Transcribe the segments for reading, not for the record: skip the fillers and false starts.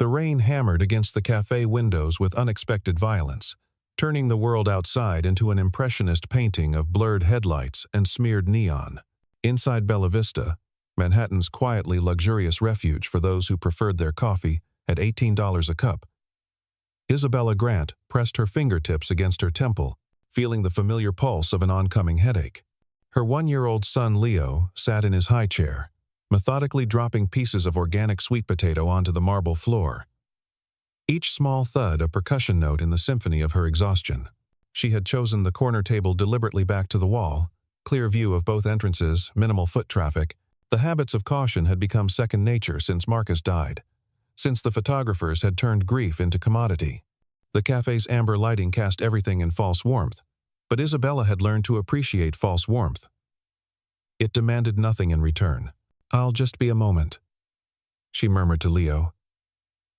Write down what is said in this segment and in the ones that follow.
The rain hammered against the cafe windows with unexpected violence, turning the world outside into an impressionist painting of blurred headlights and smeared neon. Inside Bella Vista, Manhattan's quietly luxurious refuge for those who preferred their coffee at $18 a cup, Isabella Grant pressed her fingertips against her temple, feeling the familiar pulse of an oncoming headache. Her 1-year-old son Leo sat in his high chair, methodically dropping pieces of organic sweet potato onto the marble floor. Each small thud a percussion note in the symphony of her exhaustion. She had chosen the corner table deliberately back to the wall, clear view of both entrances, minimal foot traffic. The habits of caution had become second nature since Marcus died, since the photographers had turned grief into commodity. The cafe's amber lighting cast everything in false warmth, but Isabella had learned to appreciate false warmth. It demanded nothing in return. "I'll just be a moment," she murmured to Leo,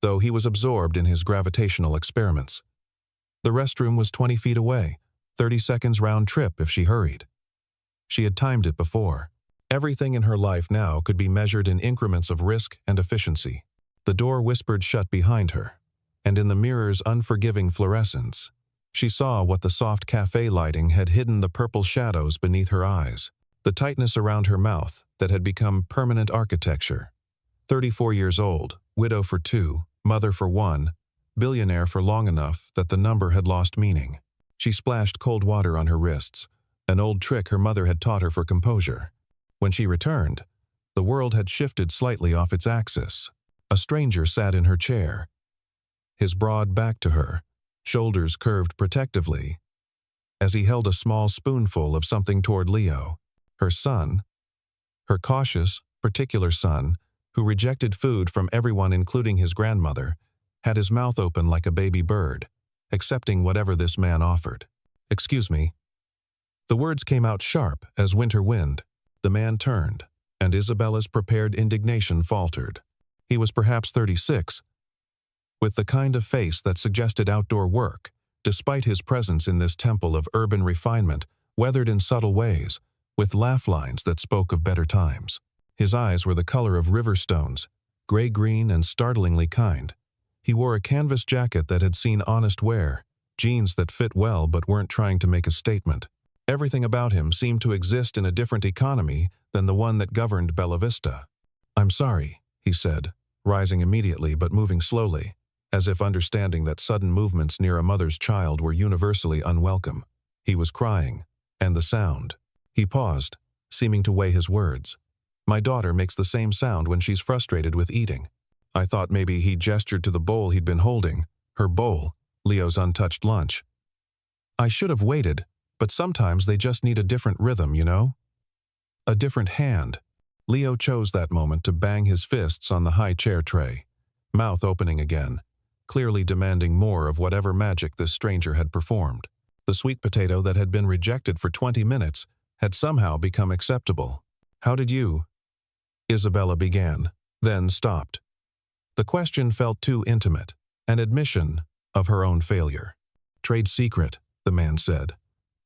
though he was absorbed in his gravitational experiments. The restroom was 20 feet away, 30 seconds round trip if she hurried. She had timed it before. Everything in her life now could be measured in increments of risk and efficiency. The door whispered shut behind her, and in the mirror's unforgiving fluorescence, she saw what the soft cafe lighting had hidden the purple shadows beneath her eyes, the tightness around her mouth that had become permanent architecture. 34 years old, widow for 2, mother for 1, billionaire for long enough that the number had lost meaning. She splashed cold water on her wrists, an old trick her mother had taught her for composure. When she returned, the world had shifted slightly off its axis. A stranger sat in her chair, his broad back to her, shoulders curved protectively, as he held a small spoonful of something toward Leo, her son, her cautious, particular son, who rejected food from everyone including his grandmother, had his mouth open like a baby bird, accepting whatever this man offered. "Excuse me." The words came out sharp as winter wind. The man turned, and Isabella's prepared indignation faltered. He was perhaps 36, with the kind of face that suggested outdoor work, despite his presence in this temple of urban refinement, weathered in subtle ways, with laugh lines that spoke of better times. His eyes were the color of river stones, gray-green and startlingly kind. He wore a canvas jacket that had seen honest wear, jeans that fit well but weren't trying to make a statement. Everything about him seemed to exist in a different economy than the one that governed Bella Vista. "I'm sorry," he said, rising immediately but moving slowly, as if understanding that sudden movements near a mother's child were universally unwelcome. He was crying, and the sound. He paused, seeming to weigh his words. "My daughter makes the same sound when she's frustrated with eating." I thought maybe he gestured to the bowl he'd been holding, her bowl, Leo's untouched lunch. "I should have waited, but sometimes they just need a different rhythm, you know? A different hand." Leo chose that moment to bang his fists on the high chair tray, mouth opening again, clearly demanding more of whatever magic this stranger had performed. The sweet potato that had been rejected for 20 minutes had somehow become acceptable. "How did you?" Isabella began, then stopped. The question felt too intimate, an admission of her own failure. "Trade secret," the man said,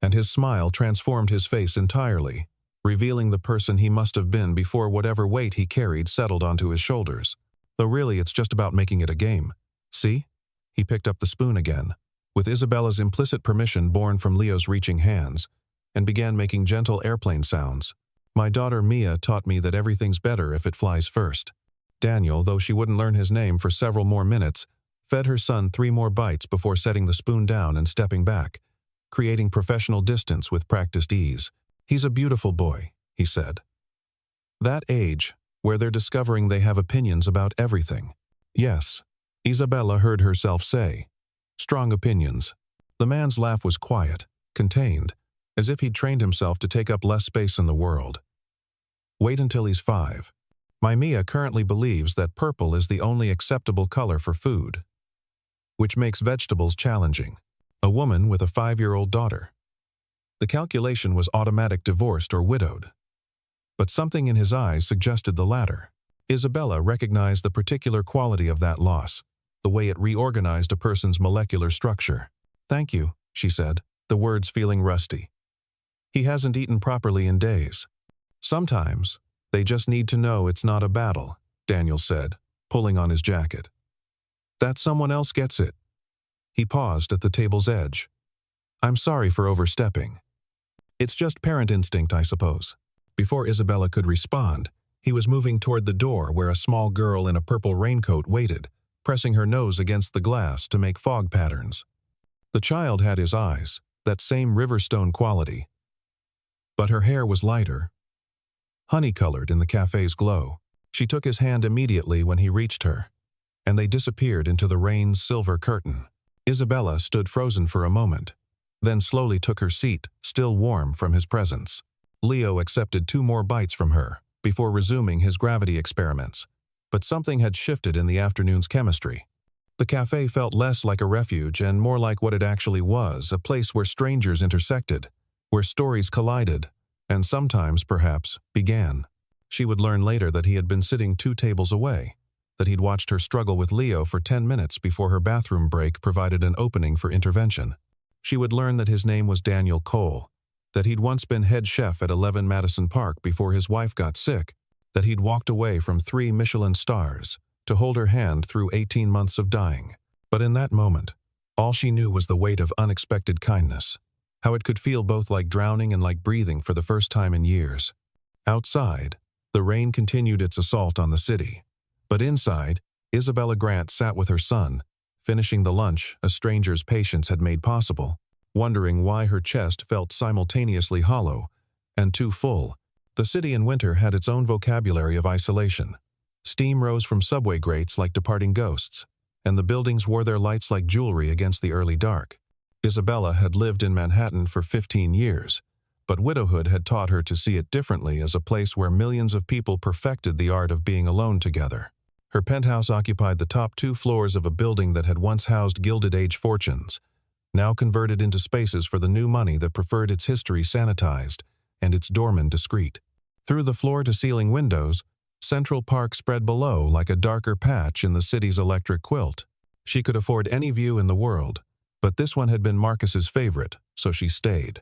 and his smile transformed his face entirely, revealing the person he must have been before whatever weight he carried settled onto his shoulders. Though really it's just about making it a game. "See?" He picked up the spoon again, with Isabella's implicit permission born from Leo's reaching hands, and began making gentle airplane sounds. "My daughter Mia taught me that everything's better if it flies first." Daniel, though she wouldn't learn his name for several more minutes, fed her son 3 more bites before setting the spoon down and stepping back, creating professional distance with practiced ease. "He's a beautiful boy," he said. "That age, where they're discovering they have opinions about everything." "Yes," Isabella heard herself say. "Strong opinions." The man's laugh was quiet, contained, as if he'd trained himself to take up less space in the world. "Wait until he's 5. My Mia currently believes that purple is the only acceptable color for food, which makes vegetables challenging." A woman with a 5-year-old daughter. The calculation was automatic divorced or widowed, but something in his eyes suggested the latter. Isabella recognized the particular quality of that loss, the way it reorganized a person's molecular structure. "Thank you," she said, the words feeling rusty. "He hasn't eaten properly in days." "Sometimes they just need to know it's not a battle," Daniel said, pulling on his jacket. That someone else gets it. He paused at the table's edge. I'm sorry for overstepping. It's just parent instinct, I suppose. Before Isabella could respond, he was moving toward the door where a small girl in a purple raincoat waited, pressing her nose against the glass to make fog patterns. The child had his eyes, that same riverstone quality. But her hair was lighter, honey-colored in the cafe's glow. She took his hand immediately when he reached her, and they disappeared into the rain's silver curtain. Isabella stood frozen for a moment, then slowly took her seat, still warm from his presence. Leo accepted 2 more bites from her before resuming his gravity experiments, but something had shifted in the afternoon's chemistry. The cafe felt less like a refuge and more like what it actually was, a place where strangers intersected, where stories collided, and sometimes, perhaps, began. She would learn later that he had been sitting 2 tables away, that he'd watched her struggle with Leo for 10 minutes before her bathroom break provided an opening for intervention. She would learn that his name was Daniel Cole, that he'd once been head chef at 11 Madison Park before his wife got sick, that he'd walked away from 3 Michelin stars to hold her hand through 18 months of dying. But in that moment, all she knew was the weight of unexpected kindness, how it could feel both like drowning and like breathing for the first time in years. Outside, the rain continued its assault on the city. But inside, Isabella Grant sat with her son, finishing the lunch a stranger's patience had made possible, wondering why her chest felt simultaneously hollow and too full. The city in winter had its own vocabulary of isolation. Steam rose from subway grates like departing ghosts, and the buildings wore their lights like jewelry against the early dark. Isabella had lived in Manhattan for 15 years, but widowhood had taught her to see it differently as a place where millions of people perfected the art of being alone together. Her penthouse occupied the top 2 floors of a building that had once housed Gilded Age fortunes, now converted into spaces for the new money that preferred its history sanitized and its doorman discreet. Through the floor-to-ceiling windows, Central Park spread below like a darker patch in the city's electric quilt. She could afford any view in the world, but this one had been Marcus's favorite, so she stayed.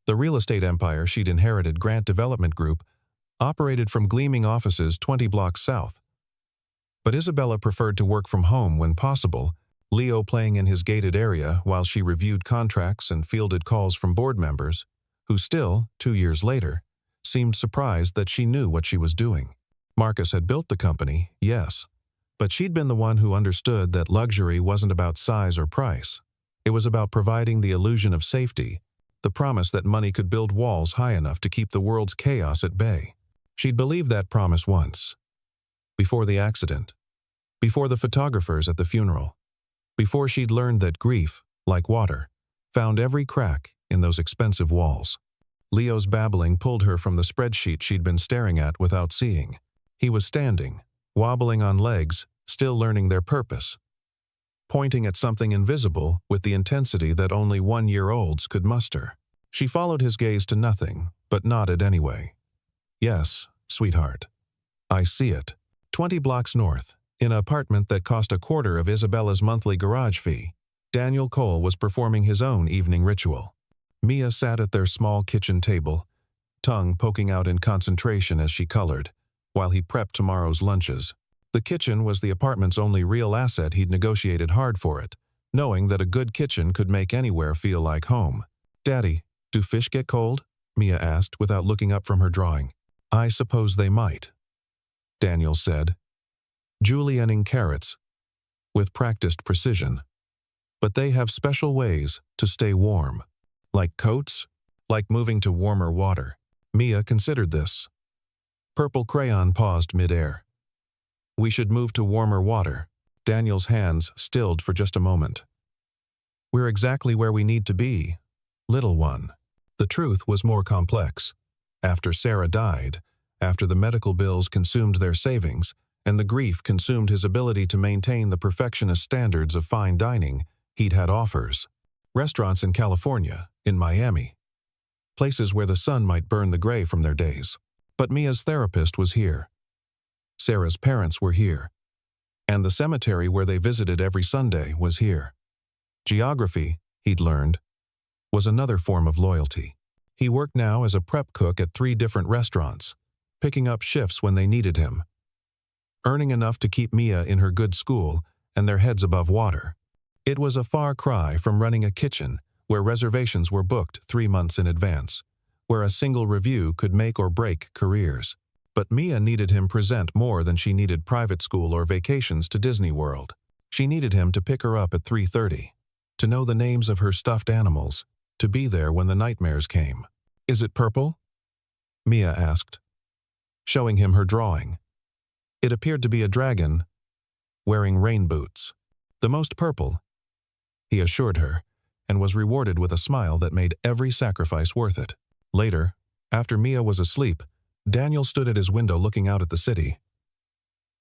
The real estate empire she'd inherited, Grant Development Group, operated from gleaming offices 20 blocks south. But Isabella preferred to work from home when possible, Leo playing in his gated area while she reviewed contracts and fielded calls from board members, who still, 2 years later, seemed surprised that she knew what she was doing. Marcus had built the company, yes, but she'd been the one who understood that luxury wasn't about size or price. It was about providing the illusion of safety, the promise that money could build walls high enough to keep the world's chaos at bay. She'd believed that promise once. Before the accident. Before the photographers at the funeral. Before she'd learned that grief, like water, found every crack in those expensive walls. Leo's babbling pulled her from the spreadsheet she'd been staring at without seeing. He was standing, wobbling on legs, still learning their purpose, pointing at something invisible with the intensity that only 1-year-olds could muster. She followed his gaze to nothing, but nodded anyway. Yes, sweetheart. I see it. 20 blocks north, in an apartment that cost a quarter of Isabella's monthly garage fee, Daniel Cole was performing his own evening ritual. Mia sat at their small kitchen table, tongue poking out in concentration as she colored, while he prepped tomorrow's lunches. The kitchen was the apartment's only real asset. He'd negotiated hard for it, knowing that a good kitchen could make anywhere feel like home. Daddy, do fish get cold? Mia asked without looking up from her drawing. I suppose they might, Daniel said, julienning carrots with practiced precision. But they have special ways to stay warm. Like coats? Like moving to warmer water. Mia considered this. Purple crayon paused midair. We should move to warmer water. Daniel's hands stilled for just a moment. We're exactly where we need to be, little one. The truth was more complex. After Sarah died, after the medical bills consumed their savings, and the grief consumed his ability to maintain the perfectionist standards of fine dining, he'd had offers. Restaurants in California, in Miami. Places where the sun might burn the gray from their days. But Mia's therapist was here. Sarah's parents were here. And the cemetery where they visited every Sunday was here. Geography, he'd learned, was another form of loyalty. He worked now as a prep cook at 3 different restaurants, picking up shifts when they needed him, earning enough to keep Mia in her good school and their heads above water. It was a far cry from running a kitchen where reservations were booked 3 months in advance, where a single review could make or break careers. But Mia needed him present more than she needed private school or vacations to Disney World. She needed him to pick her up at 3:30, to know the names of her stuffed animals, to be there when the nightmares came. "Is it purple?" Mia asked, showing him her drawing. It appeared to be a dragon wearing rain boots. "The most purple," he assured her, and was rewarded with a smile that made every sacrifice worth it. Later, after Mia was asleep, Daniel stood at his window looking out at the city.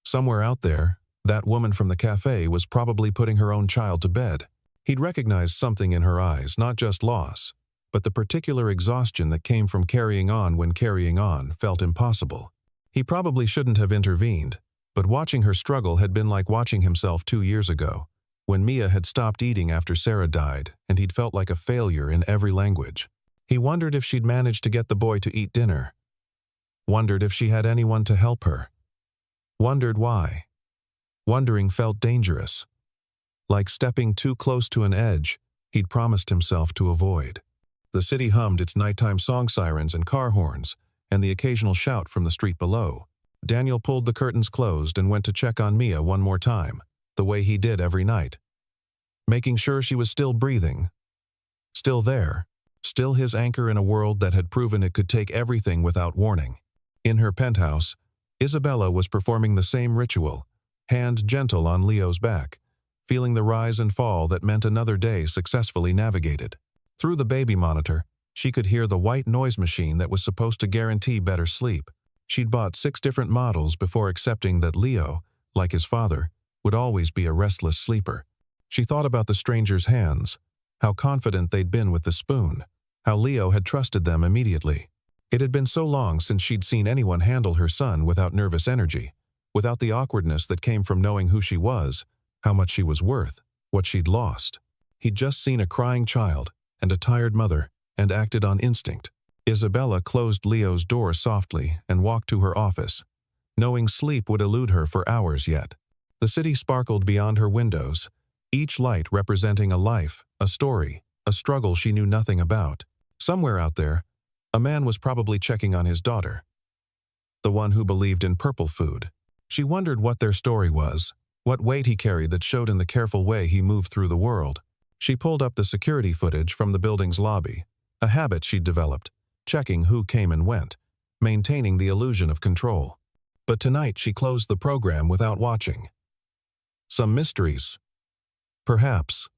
Somewhere out there, that woman from the cafe was probably putting her own child to bed. He'd recognized something in her eyes, not just loss, but the particular exhaustion that came from carrying on when carrying on felt impossible. He probably shouldn't have intervened, but watching her struggle had been like watching himself 2 years ago, when Mia had stopped eating after Sarah died and he'd felt like a failure in every language. He wondered if she'd managed to get the boy to eat dinner. Wondered if she had anyone to help her. Wondered why. Wondering felt dangerous, like stepping too close to an edge he'd promised himself to avoid. The city hummed its nighttime song sirens and car horns, and the occasional shout from the street below. Daniel pulled the curtains closed and went to check on Mia one more time, the way he did every night, making sure she was still breathing, still there, still his anchor in a world that had proven it could take everything without warning. In her penthouse, Isabella was performing the same ritual, hand gentle on Leo's back, feeling the rise and fall that meant another day successfully navigated. Through the baby monitor, she could hear the white noise machine that was supposed to guarantee better sleep. She'd bought 6 different models before accepting that Leo, like his father, would always be a restless sleeper. She thought about the stranger's hands, how confident they'd been with the spoon, how Leo had trusted them immediately. It had been so long since she'd seen anyone handle her son without nervous energy, without the awkwardness that came from knowing who she was, how much she was worth, what she'd lost. He'd just seen a crying child and a tired mother, and acted on instinct. Isabella closed Leo's door softly and walked to her office, knowing sleep would elude her for hours yet. The city sparkled beyond her windows, each light representing a life, a story, a struggle she knew nothing about. Somewhere out there, a man was probably checking on his daughter, the one who believed in purple food. She wondered what their story was, what weight he carried that showed in the careful way he moved through the world. She pulled up the security footage from the building's lobby, a habit she'd developed, checking who came and went, maintaining the illusion of control. But tonight she closed the program without watching. Some mysteries, perhaps,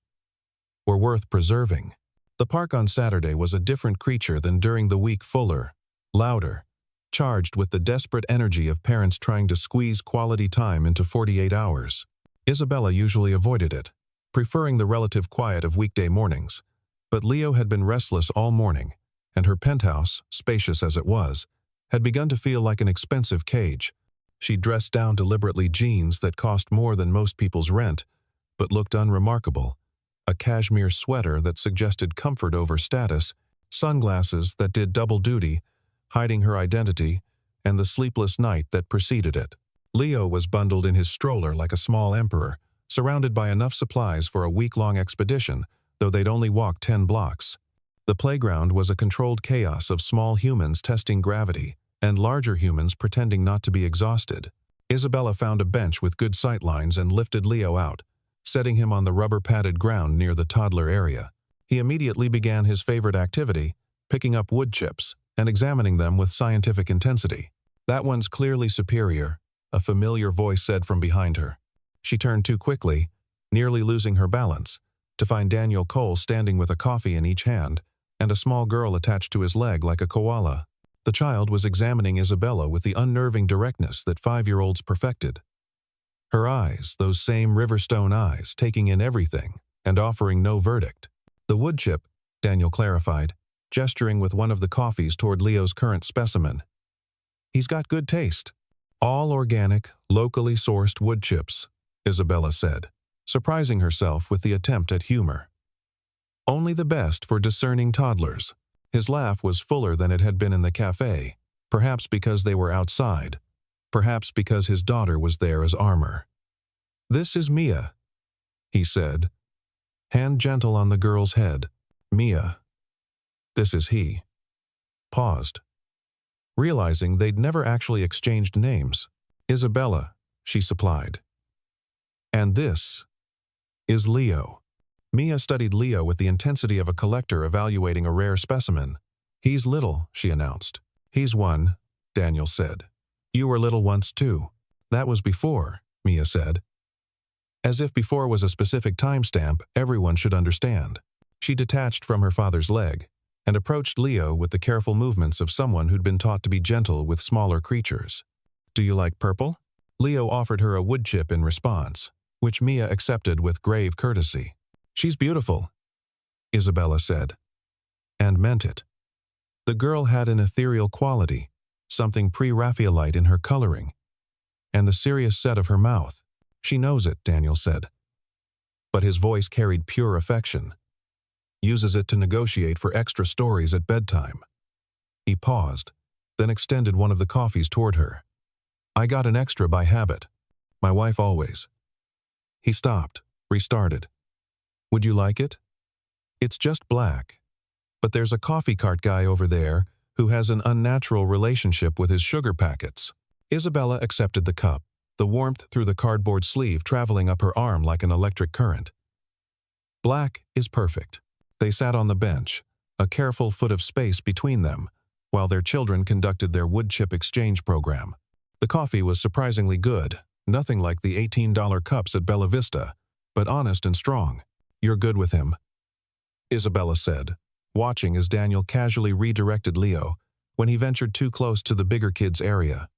were worth preserving. The park on Saturday was a different creature than during the week, fuller, louder, charged with the desperate energy of parents trying to squeeze quality time into 48 hours. Isabella usually avoided it, preferring the relative quiet of weekday mornings. But Leo had been restless all morning, and her penthouse, spacious as it was, had begun to feel like an expensive cage. She dressed down deliberately jeans that cost more than most people's rent, but looked unremarkable, a cashmere sweater that suggested comfort over status, sunglasses that did double duty, hiding her identity, and the sleepless night that preceded it. Leo was bundled in his stroller like a small emperor, surrounded by enough supplies for a week-long expedition, though they'd only walked 10 blocks. The playground was a controlled chaos of small humans testing gravity, and larger humans pretending not to be exhausted. Isabella found a bench with good sight lines and lifted Leo out, setting him on the rubber-padded ground near the toddler area. He immediately began his favorite activity, picking up wood chips and examining them with scientific intensity. "That one's clearly superior," a familiar voice said from behind her. She turned too quickly, nearly losing her balance, to find Daniel Cole standing with a coffee in each hand and a small girl attached to his leg like a koala. The child was examining Isabella with the unnerving directness that 5-year-olds perfected. Her eyes, those same Riverstone eyes, taking in everything and offering no verdict. "The wood chip," Daniel clarified, gesturing with one of the coffees toward Leo's current specimen. "He's got good taste." "All organic, locally sourced wood chips," Isabella said, surprising herself with the attempt at humor. "Only the best for discerning toddlers." His laugh was fuller than it had been in the cafe, perhaps because they were outside, perhaps because his daughter was there as armor. "This is Mia," he said, hand gentle on the girl's head. Mia. This is he. Paused, realizing they'd never actually exchanged names. Isabella, she supplied. And this is Leo. Mia studied Leo with the intensity of a collector evaluating a rare specimen. He's little, she announced. He's one, Daniel said. You were little once too. That was before, Mia said. As if before was a specific timestamp everyone should understand. She detached from her father's leg and approached Leo with the careful movements of someone who'd been taught to be gentle with smaller creatures. Do you like purple? Leo offered her a wood chip in response, which Mia accepted with grave courtesy. She's beautiful, Isabella said, and meant it. The girl had an ethereal quality, something pre-Raphaelite in her coloring, and the serious set of her mouth. She knows it, Daniel said. But his voice carried pure affection. Uses it to negotiate for extra stories at bedtime. He paused, then extended one of the coffees toward her. I got an extra by habit. My wife always. He stopped, restarted. Would you like it? It's just black. But there's a coffee cart guy over there who has an unnatural relationship with his sugar packets. Isabella accepted the cup, the warmth through the cardboard sleeve traveling up her arm like an electric current. Black is perfect. They sat on the bench, a careful foot of space between them, while their children conducted their wood chip exchange program. The coffee was surprisingly good, nothing like the $18 cups at Bella Vista, but honest and strong. You're good with him, Isabella said, watching as Daniel casually redirected Leo when he ventured too close to the bigger kids' area.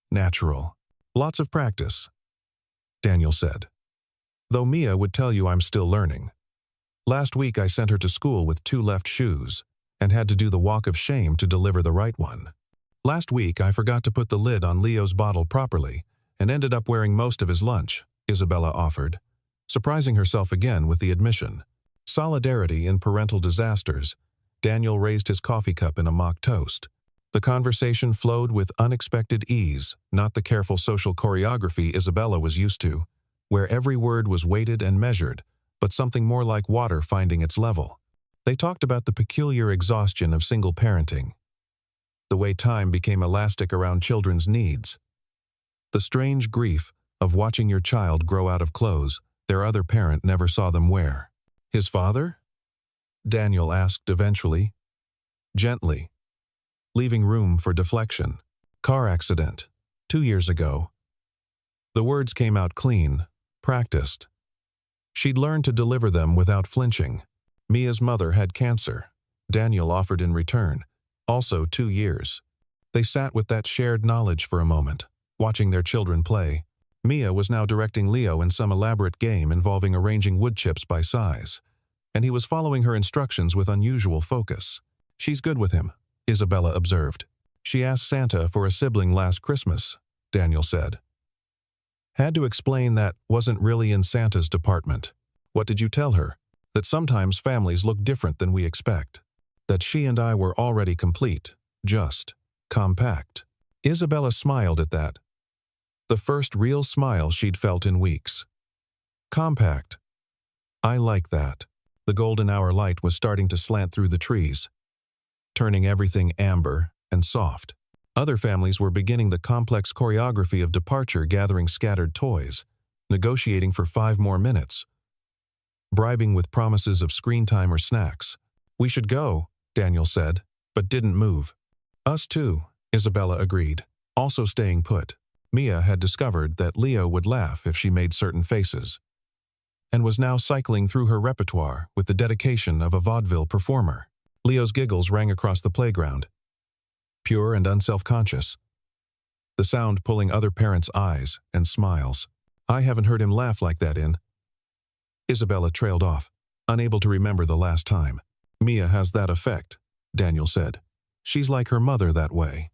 Natural. Lots of practice, Daniel said. Though Mia would tell you I'm still learning. Last week I sent her to school with 2 left shoes and had to do the walk of shame to deliver the right one. Last week I forgot to put the lid on Leo's bottle properly and ended up wearing most of his lunch, Isabella offered, surprising herself again with the admission. Solidarity in parental disasters. Daniel raised his coffee cup in a mock toast. The conversation flowed with unexpected ease, not the careful social choreography Isabella was used to, where every word was weighted and measured, but something more like water finding its level. They talked about the peculiar exhaustion of single parenting, the way time became elastic around children's needs, the strange grief of watching your child grow out of clothes their other parent never saw them wear. His father? Daniel asked eventually, gently, leaving room for deflection. Car accident, 2 years ago. The words came out clean, practiced. She'd learned to deliver them without flinching. Mia's mother had cancer. Daniel offered in return. Also 2 years. They sat with that shared knowledge for a moment, watching their children play. Mia was now directing Leo in some elaborate game involving arranging wood chips by size, and he was following her instructions with unusual focus. She's good with him, Isabella observed. She asked Santa for a sibling last Christmas, Daniel said. Had to explain that wasn't really in Santa's department. What did you tell her? That sometimes families look different than we expect. That she and I were already complete, just, compact. Isabella smiled at that. The first real smile she'd felt in weeks. Compact. I like that. The golden hour light was starting to slant through the trees, turning everything amber and soft. Other families were beginning the complex choreography of departure, gathering scattered toys, negotiating for 5 more minutes, bribing with promises of screen time or snacks. We should go, Daniel said, but didn't move. Us too, Isabella agreed, also staying put. Mia had discovered that Leo would laugh if she made certain faces, and was now cycling through her repertoire with the dedication of a vaudeville performer. Leo's giggles rang across the playground, pure and unself-conscious, the sound pulling other parents' eyes and smiles. I haven't heard him laugh like that in. Isabella trailed off, unable to remember the last time. Mia has that effect, Daniel said. She's like her mother that way.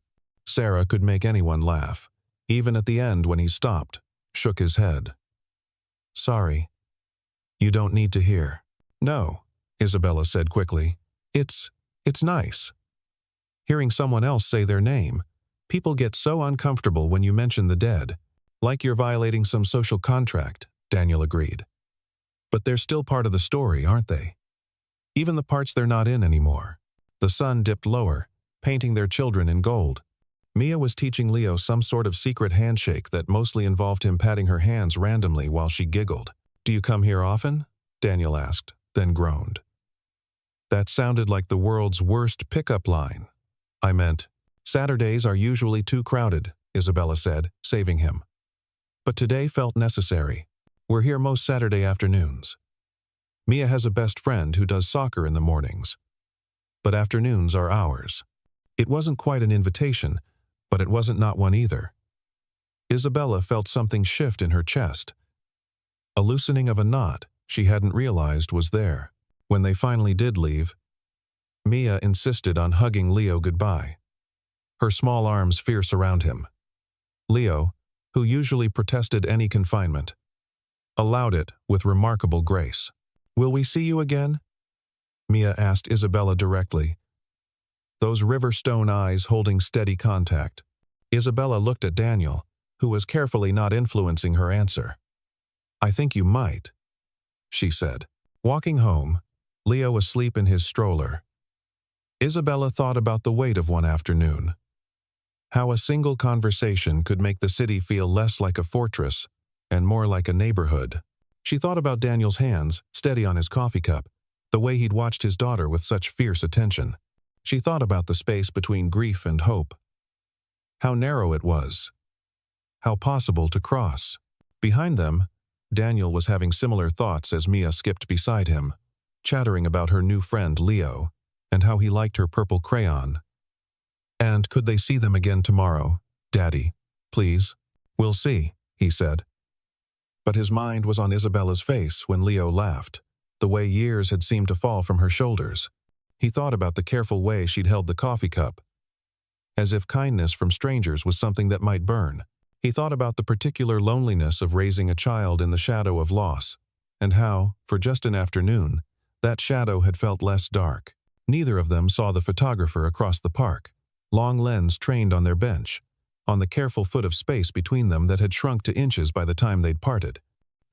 Sarah could make anyone laugh, even at the end when he stopped, shook his head. Sorry. You don't need to hear. No, Isabella said quickly. It's nice. Hearing someone else say their name, people get so uncomfortable when you mention the dead. Like you're violating some social contract, Daniel agreed. But they're still part of the story, aren't they? Even the parts they're not in anymore. The sun dipped lower, painting their children in gold. Mia was teaching Leo some sort of secret handshake that mostly involved him patting her hands randomly while she giggled. "Do you come here often?" Daniel asked, then groaned. That sounded like the world's worst pickup line. "I meant, Saturdays are usually too crowded," Isabella said, saving him. "But today felt necessary. We're here most Saturday afternoons. Mia has a best friend who does soccer in the mornings. But afternoons are ours." It wasn't quite an invitation, but it wasn't not one either. Isabella felt something shift in her chest. A loosening of a knot she hadn't realized was there. When they finally did leave, Mia insisted on hugging Leo goodbye, her small arms fierce around him. Leo, who usually protested any confinement, allowed it with remarkable grace. "Will we see you again?" Mia asked Isabella directly, those river-stone eyes holding steady contact. Isabella looked at Daniel, who was carefully not influencing her answer. "I think you might," she said. Walking home, Leo asleep in his stroller, Isabella thought about the weight of one afternoon. How a single conversation could make the city feel less like a fortress and more like a neighborhood. She thought about Daniel's hands, steady on his coffee cup, the way he'd watched his daughter with such fierce attention. She thought about the space between grief and hope. How narrow it was. How possible to cross. Behind them, Daniel was having similar thoughts as Mia skipped beside him, chattering about her new friend Leo and how he liked her purple crayon. "And could they see them again tomorrow, Daddy? Please?" "We'll see," he said. But his mind was on Isabella's face when Leo laughed, the way years had seemed to fall from her shoulders. He thought about the careful way she'd held the coffee cup, as if kindness from strangers was something that might burn. He thought about the particular loneliness of raising a child in the shadow of loss, and how, for just an afternoon, that shadow had felt less dark. Neither of them saw the photographer across the park, long lens trained on their bench, on the careful foot of space between them that had shrunk to inches by the time they'd parted.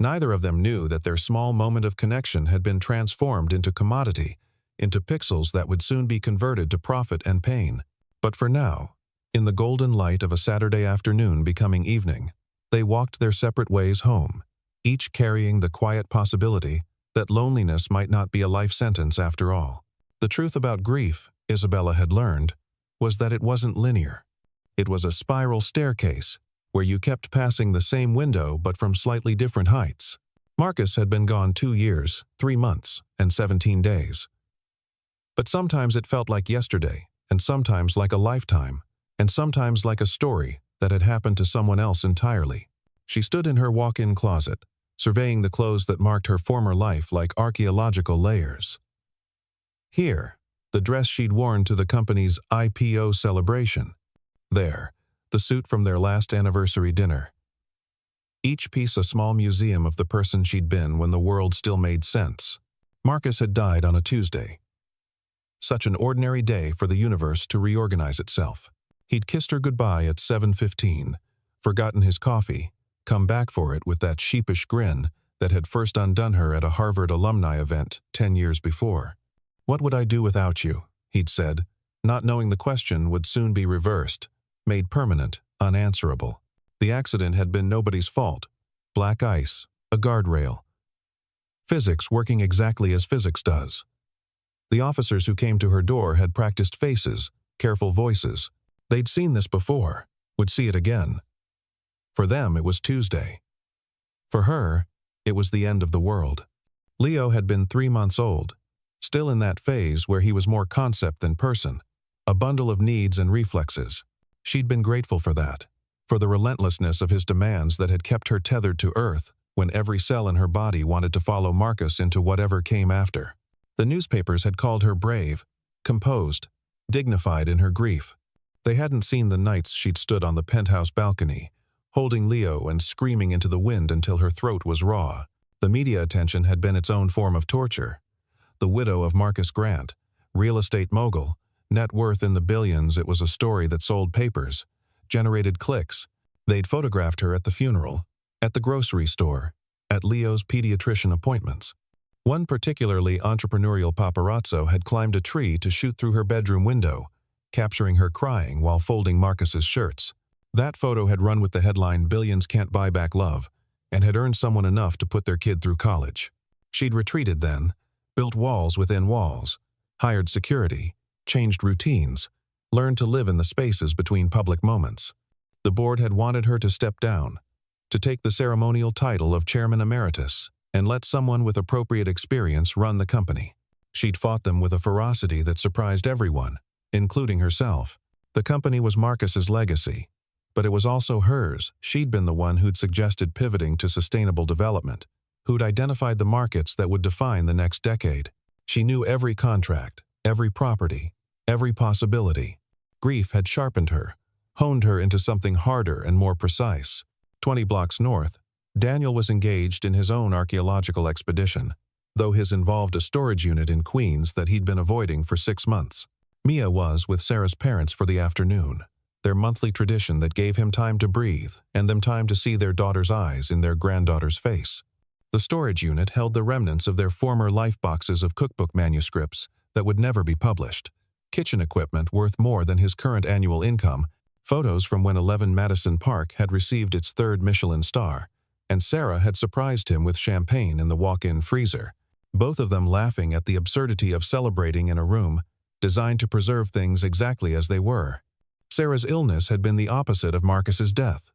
Neither of them knew that their small moment of connection had been transformed into commodity, into pixels that would soon be converted to profit and pain. But for now, in the golden light of a Saturday afternoon becoming evening, they walked their separate ways home, each carrying the quiet possibility that loneliness might not be a life sentence after all. The truth about grief, Isabella had learned, was that it wasn't linear. It was a spiral staircase, where you kept passing the same window but from slightly different heights. Marcus had been gone 2 years, 3 months, and 17 days. But sometimes it felt like yesterday, and sometimes like a lifetime, and sometimes like a story that had happened to someone else entirely. She stood in her walk-in closet, surveying the clothes that marked her former life like archaeological layers. Here, the dress she'd worn to the company's IPO celebration. There, the suit from their last anniversary dinner. Each piece a small museum of the person she'd been when the world still made sense. Marcus had died on a Tuesday. Such an ordinary day for the universe to reorganize itself. He'd kissed her goodbye at 7:15, forgotten his coffee, come back for it with that sheepish grin that had first undone her at a Harvard alumni event 10 years before. "What would I do without you?" he'd said, not knowing the question would soon be reversed, made permanent, unanswerable. The accident had been nobody's fault. Black ice, a guardrail. Physics working exactly as physics does. The officers who came to her door had practiced faces, careful voices. They'd seen this before, would see it again. For them, it was Tuesday. For her, it was the end of the world. Leo had been 3 months old, still in that phase where he was more concept than person, a bundle of needs and reflexes. She'd been grateful for that, for the relentlessness of his demands that had kept her tethered to earth when every cell in her body wanted to follow Marcus into whatever came after. The newspapers had called her brave, composed, dignified in her grief. They hadn't seen the nights she'd stood on the penthouse balcony, holding Leo and screaming into the wind until her throat was raw. The media attention had been its own form of torture. The widow of Marcus Grant, real estate mogul, net worth in the billions. It was a story that sold papers, generated clicks. They'd photographed her at the funeral, at the grocery store, at Leo's pediatrician appointments. One particularly entrepreneurial paparazzo had climbed a tree to shoot through her bedroom window, capturing her crying while folding Marcus's shirts. That photo had run with the headline "Billions Can't Buy Back Love," and had earned someone enough to put their kid through college. She'd retreated then, built walls within walls, hired security, changed routines, learned to live in the spaces between public moments. The board had wanted her to step down, to take the ceremonial title of Chairman Emeritus, and let someone with appropriate experience run the company. She'd fought them with a ferocity that surprised everyone, including herself. The company was Marcus's legacy, but it was also hers. She'd been the one who'd suggested pivoting to sustainable development, who'd identified the markets that would define the next decade. She knew every contract, every property, every possibility. Grief had sharpened her, honed her into something harder and more precise. 20 blocks north, Daniel was engaged in his own archaeological expedition, though his involved a storage unit in Queens that he'd been avoiding for 6 months. Mia was with Sarah's parents for the afternoon, their monthly tradition that gave him time to breathe and them time to see their daughter's eyes in their granddaughter's face. The storage unit held the remnants of their former life boxes of cookbook manuscripts that would never be published, kitchen equipment worth more than his current annual income, photos from when 11 Madison Park had received its 3rd Michelin star, and Sarah had surprised him with champagne in the walk-in freezer, both of them laughing at the absurdity of celebrating in a room designed to preserve things exactly as they were. Sarah's illness had been the opposite of Marcus's death.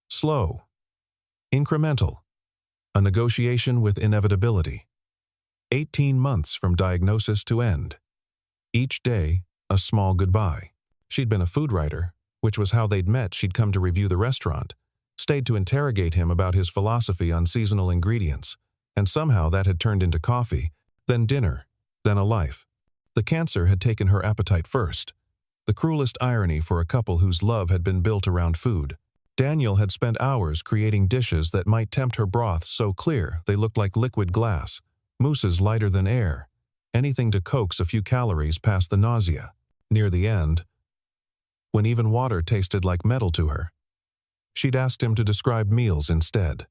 Slow. Incremental. A negotiation with inevitability. 18 months from diagnosis to end. Each day, a small goodbye. She'd been a food writer, which was how they'd met. She'd come to review the restaurant, stayed to interrogate him about his philosophy on seasonal ingredients, and somehow that had turned into coffee, then dinner, then a life. The cancer had taken her appetite first. The cruelest irony for a couple whose love had been built around food. Daniel had spent hours creating dishes that might tempt her broths so clear they looked like liquid glass, mousses lighter than air, anything to coax a few calories past the nausea. Near the end, when even water tasted like metal to her, she'd asked him to describe meals instead.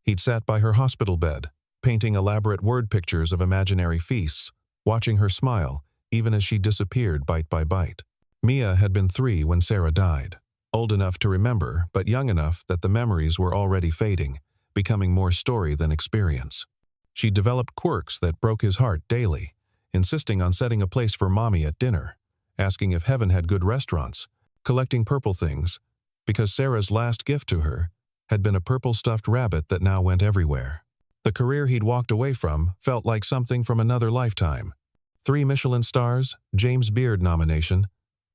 He'd sat by her hospital bed, painting elaborate word pictures of imaginary feasts, watching her smile, even as she disappeared bite by bite. Mia had been 3 when Sarah died, old enough to remember, but young enough that the memories were already fading, becoming more story than experience. She developed quirks that broke his heart daily, insisting on setting a place for Mommy at dinner, asking if heaven had good restaurants, collecting purple things, because Sarah's last gift to her had been a purple stuffed rabbit that now went everywhere. The career he'd walked away from felt like something from another lifetime. 3 Michelin stars, James Beard nomination,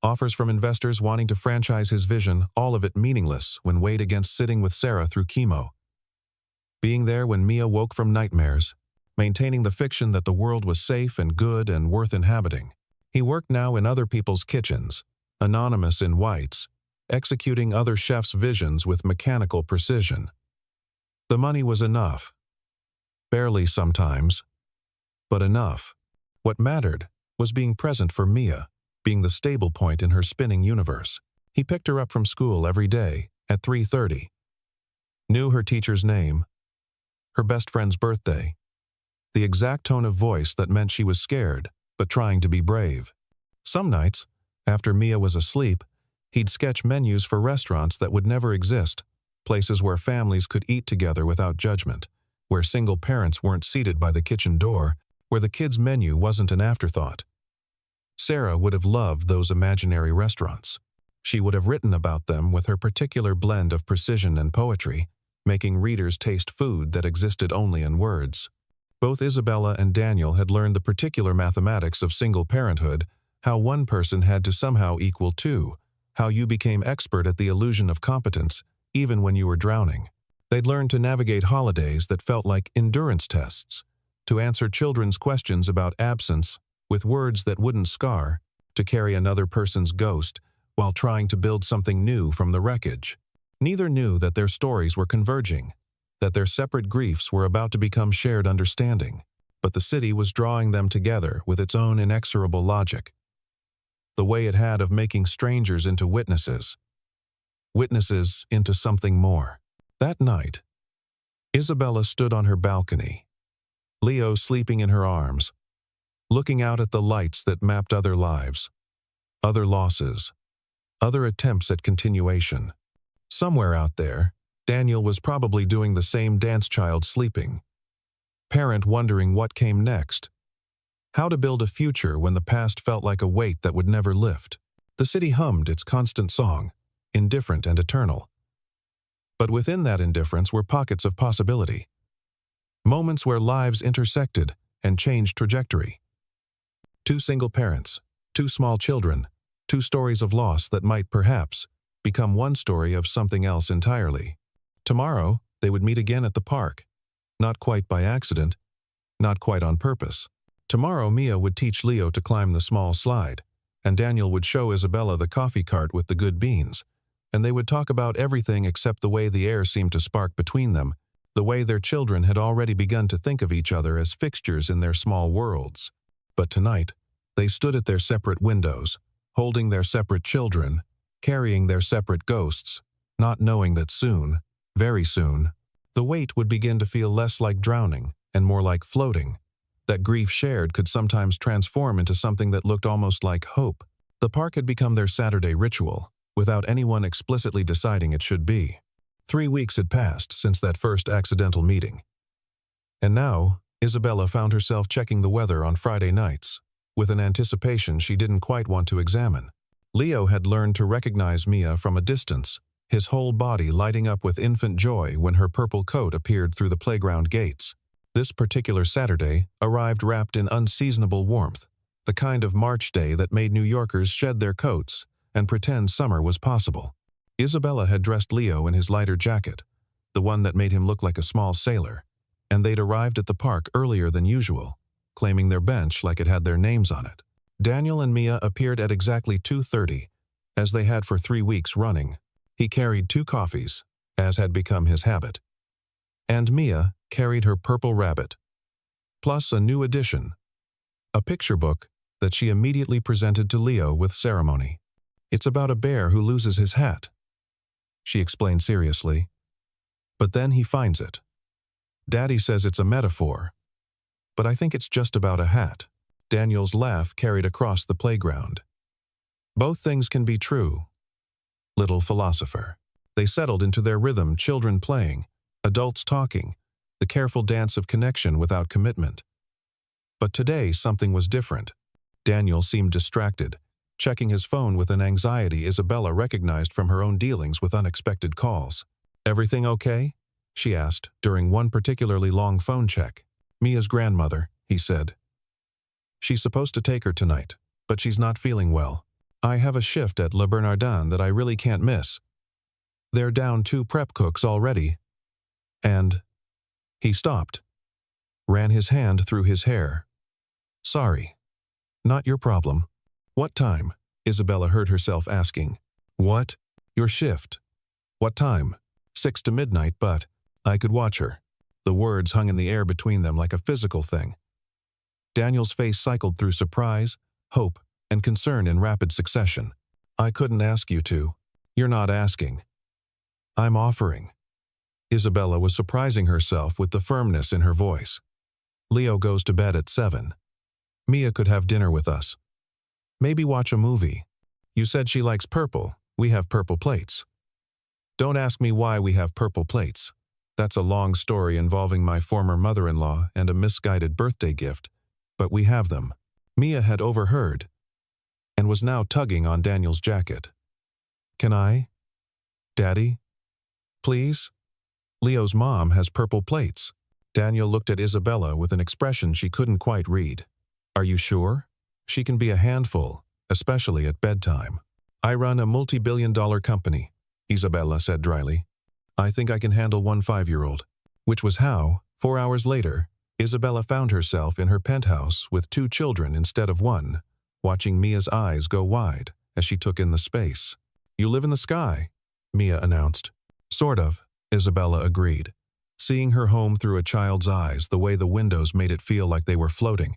offers from investors wanting to franchise his vision, all of it meaningless when weighed against sitting with Sarah through chemo. Being there when Mia woke from nightmares, maintaining the fiction that the world was safe and good and worth inhabiting. He worked now in other people's kitchens, anonymous in whites, executing other chefs' visions with mechanical precision. The money was enough. Barely sometimes, but enough. What mattered was being present for Mia, being the stable point in her spinning universe. He picked her up from school every day at 3:30. Knew her teacher's name, her best friend's birthday, the exact tone of voice that meant she was scared but trying to be brave. Some nights, after Mia was asleep, he'd sketch menus for restaurants that would never exist, places where families could eat together without judgment, where single parents weren't seated by the kitchen door, where the kids' menu wasn't an afterthought. Sarah would have loved those imaginary restaurants. She would have written about them with her particular blend of precision and poetry, making readers taste food that existed only in words. Both Isabella and Daniel had learned the particular mathematics of single parenthood, how one person had to somehow equal 2, how you became expert at the illusion of competence, even when you were drowning. They'd learned to navigate holidays that felt like endurance tests, to answer children's questions about absence with words that wouldn't scar, to carry another person's ghost while trying to build something new from the wreckage. Neither knew that their stories were converging, that their separate griefs were about to become shared understanding, but the city was drawing them together with its own inexorable logic. The way it had of making strangers into witnesses, witnesses into something more. That night, Isabella stood on her balcony, Leo sleeping in her arms, looking out at the lights that mapped other lives, other losses, other attempts at continuation. Somewhere out there, Daniel was probably doing the same dance, child sleeping, parent wondering what came next, how to build a future when the past felt like a weight that would never lift. The city hummed its constant song, indifferent and eternal. But within that indifference were pockets of possibility, moments where lives intersected and changed trajectory. Two single parents, two small children, two stories of loss that might perhaps become one story of something else entirely. Tomorrow, they would meet again at the park, not quite by accident, not quite on purpose. Tomorrow, Mia would teach Leo to climb the small slide, and Daniel would show Isabella the coffee cart with the good beans, and they would talk about everything except the way the air seemed to spark between them, the way their children had already begun to think of each other as fixtures in their small worlds. But tonight, they stood at their separate windows, holding their separate children, carrying their separate ghosts, not knowing that soon, very soon, the weight would begin to feel less like drowning and more like floating, that grief shared could sometimes transform into something that looked almost like hope. The park had become their Saturday ritual, without anyone explicitly deciding it should be. 3 weeks had passed since that first accidental meeting. And now, Isabella found herself checking the weather on Friday nights, with an anticipation she didn't quite want to examine. Leo had learned to recognize Mia from a distance, his whole body lighting up with infant joy when her purple coat appeared through the playground gates. This particular Saturday arrived wrapped in unseasonable warmth, the kind of March day that made New Yorkers shed their coats and pretend summer was possible. Isabella had dressed Leo in his lighter jacket, the one that made him look like a small sailor, and they'd arrived at the park earlier than usual, claiming their bench like it had their names on it. Daniel and Mia appeared at exactly 2:30, as they had for 3 weeks running. He carried 2 coffees, as had become his habit. And Mia carried her purple rabbit, plus a new addition, a picture book that she immediately presented to Leo with ceremony. "It's about a bear who loses his hat," she explained seriously. "But then he finds it. Daddy says it's a metaphor, but I think it's just about a hat." Daniel's laugh carried across the playground. "Both things can be true, little philosopher." They settled into their rhythm, children playing, adults talking, the careful dance of connection without commitment. But today something was different. Daniel seemed distracted, checking his phone with an anxiety Isabella recognized from her own dealings with unexpected calls. "Everything okay?" she asked during one particularly long phone check. "Mia's grandmother," he said. "She's supposed to take her tonight, but she's not feeling well. I have a shift at Le Bernardin that I really can't miss. They're down 2 prep cooks already. And..." He stopped, ran his hand through his hair. "Sorry. Not your problem." "What time?" Isabella heard herself asking. "What? Your shift. What time?" 6 to midnight, but I could watch her." The words hung in the air between them like a physical thing. Daniel's face cycled through surprise, hope, and concern in rapid succession. "I couldn't ask you to." "You're not asking. I'm offering." Isabella was surprising herself with the firmness in her voice. "Leo goes to bed at 7. Mia could have dinner with us. Maybe watch a movie. You said she likes purple. We have purple plates." "Don't ask me why we have purple plates. That's a long story involving my former mother-in-law and a misguided birthday gift, but we have them." Mia had overheard and was now tugging on Daniel's jacket. "Can I? Daddy? Please? Leo's mom has purple plates." Daniel looked at Isabella with an expression she couldn't quite read. "Are you sure? She can be a handful, especially at bedtime." "I run a multi-billion-dollar company," Isabella said dryly. "I think I can handle one 5-year-old. Which was how, 4 hours later, Isabella found herself in her penthouse with 2 children instead of 1, watching Mia's eyes go wide as she took in the space. "You live in the sky," Mia announced. "Sort of," Isabella agreed, seeing her home through a child's eyes, the way the windows made it feel like they were floating,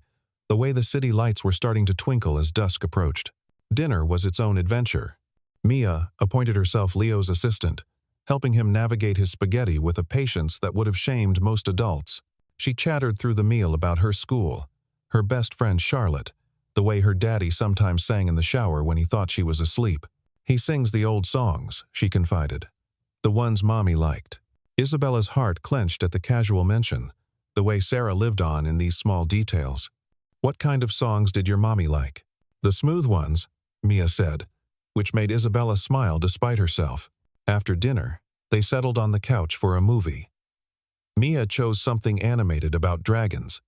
the way the city lights were starting to twinkle as dusk approached. Dinner was its own adventure. Mia appointed herself Leo's assistant, helping him navigate his spaghetti with a patience that would have shamed most adults. She chattered through the meal about her school, her best friend Charlotte, the way her daddy sometimes sang in the shower when he thought she was asleep. "He sings the old songs," she confided. "The ones Mommy liked." Isabella's heart clenched at the casual mention, the way Sarah lived on in these small details. "What kind of songs did your mommy like?" "The smooth ones," Mia said, which made Isabella smile despite herself. After dinner, they settled on the couch for a movie. Mia chose something animated about dragons,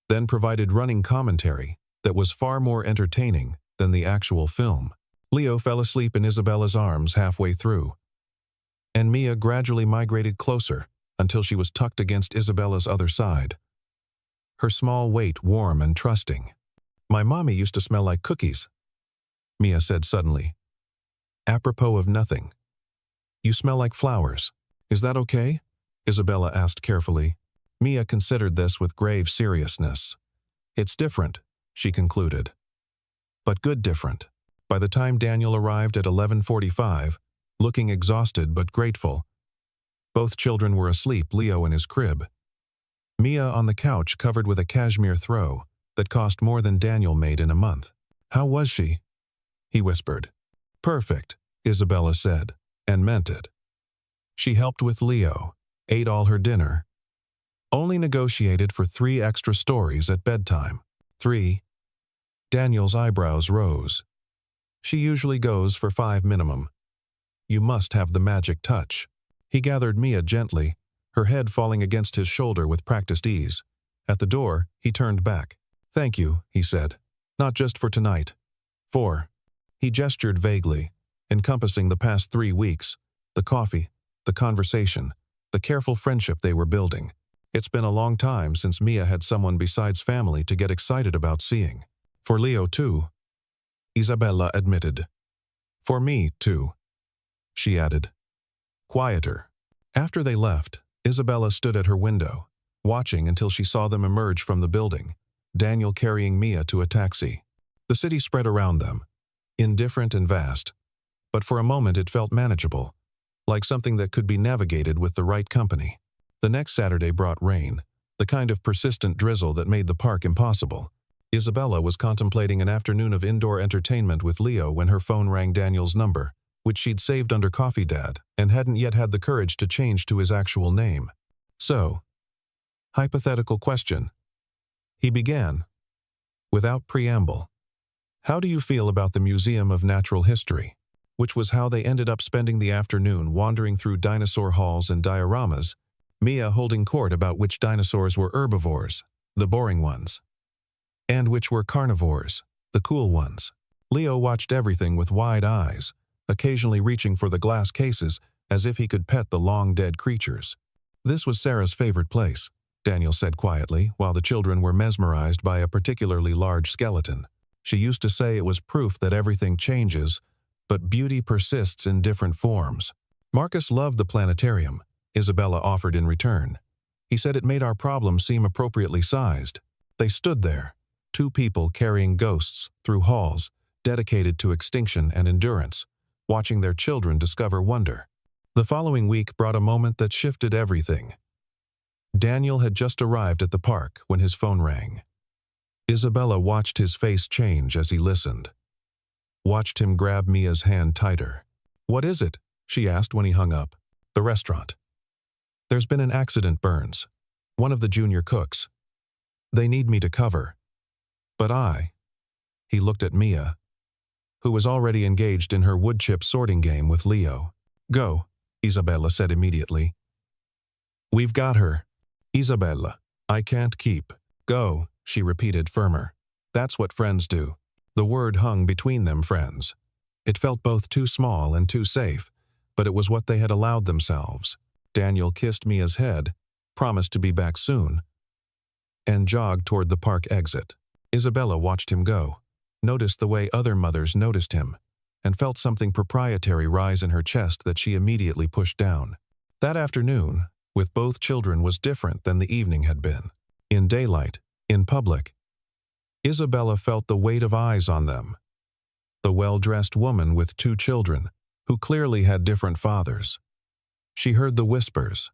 then provided running commentary that was far more entertaining than the actual film. Leo fell asleep in Isabella's arms halfway through, and Mia gradually migrated closer until she was tucked against Isabella's other side, her small weight warm and trusting. "My mommy used to smell like cookies," Mia said suddenly. "Apropos of nothing. You smell like flowers. Is that okay?" Isabella asked carefully. Mia considered this with grave seriousness. "It's different," she concluded. "But good different." By the time Daniel arrived at 11:45, looking exhausted but grateful, both children were asleep, Leo in his crib, Mia on the couch covered with a cashmere throw that cost more than Daniel made in a month. "How was she?" he whispered. "Perfect," Isabella said, and meant it. She helped with Leo, ate all her dinner, only negotiated for 3 extra stories at bedtime. 3. Daniel's eyebrows rose. "She usually goes for 5 minimum. You must have the magic touch." He gathered Mia gently, her head falling against his shoulder with practiced ease. At the door, he turned back. "Thank you," he said. "Not just for tonight. For..." He gestured vaguely, encompassing the past 3 weeks, the coffee, the conversation, the careful friendship they were building. It's been a long time since Mia had someone besides family to get excited about seeing. "For Leo, too," Isabella admitted. "For me, too," she added, quieter. After they left, Isabella stood at her window, watching until she saw them emerge from the building, Daniel carrying Mia to a taxi. The city spread around them, indifferent and vast, but for a moment it felt manageable, like something that could be navigated with the right company. The next Saturday brought rain, the kind of persistent drizzle that made the park impossible. Isabella was contemplating an afternoon of indoor entertainment with Leo when her phone rang Daniel's number, which she'd saved under Coffee Dad and hadn't yet had the courage to change to his actual name. "So, hypothetical question," he began, without preamble. "How do you feel about the Museum of Natural History?" Which was how they ended up spending the afternoon wandering through dinosaur halls and dioramas, Mia holding court about which dinosaurs were herbivores, the boring ones, and which were carnivores, the cool ones. Leo watched everything with wide eyes, occasionally reaching for the glass cases as if he could pet the long-dead creatures. "This was Sarah's favorite place," Daniel said quietly, while the children were mesmerized by a particularly large skeleton. "She used to say it was proof that everything changes, but beauty persists in different forms." "Marcus loved the planetarium," Isabella offered in return. "He said it made our problem seem appropriately sized." They stood there, 2 people carrying ghosts through halls dedicated to extinction and endurance, watching their children discover wonder. The following week brought a moment that shifted everything. Daniel had just arrived at the park when his phone rang. Isabella watched his face change as he listened. Watched him grab Mia's hand tighter. "What is it?" she asked when he hung up. "The restaurant. There's been an accident, Burns. One of the junior cooks. They need me to cover. But He looked at Mia, who was already engaged in her wood chip sorting game with Leo. "Go," Isabella said immediately. "We've got her." "Isabella, I can't keep." "Go," she repeated firmer. "That's what friends do." The word hung between them, friends. It felt both too small and too safe, but it was what they had allowed themselves. Daniel kissed Mia's head, promised to be back soon, and jogged toward the park exit. Isabella watched him go, noticed the way other mothers noticed him, and felt something proprietary rise in her chest that she immediately pushed down. That afternoon, with both children, was different than the evening had been. In daylight, in public, Isabella felt the weight of eyes on them. The well-dressed woman with 2 children, who clearly had different fathers. She heard the whispers,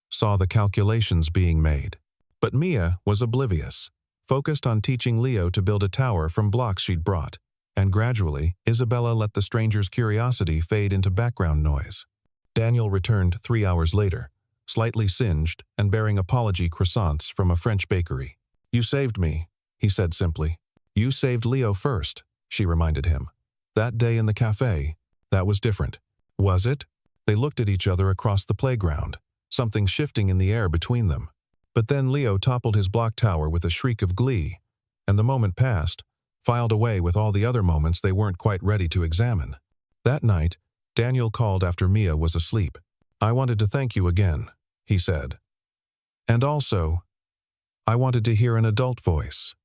saw the calculations being made. But Mia was oblivious, focused on teaching Leo to build a tower from blocks she'd brought. And gradually, Isabella let the stranger's curiosity fade into background noise. Daniel returned 3 hours later, slightly singed and bearing apology croissants from a French bakery. "You saved me," he said simply. "You saved Leo first," she reminded him. "That day in the cafe, that was different." Was it? They looked at each other across the playground, something shifting in the air between them. But then Leo toppled his block tower with a shriek of glee, and the moment passed, filed away with all the other moments they weren't quite ready to examine. That night, Daniel called after Mia was asleep. "I wanted to thank you again," he said. "And also, I wanted to hear an adult voice."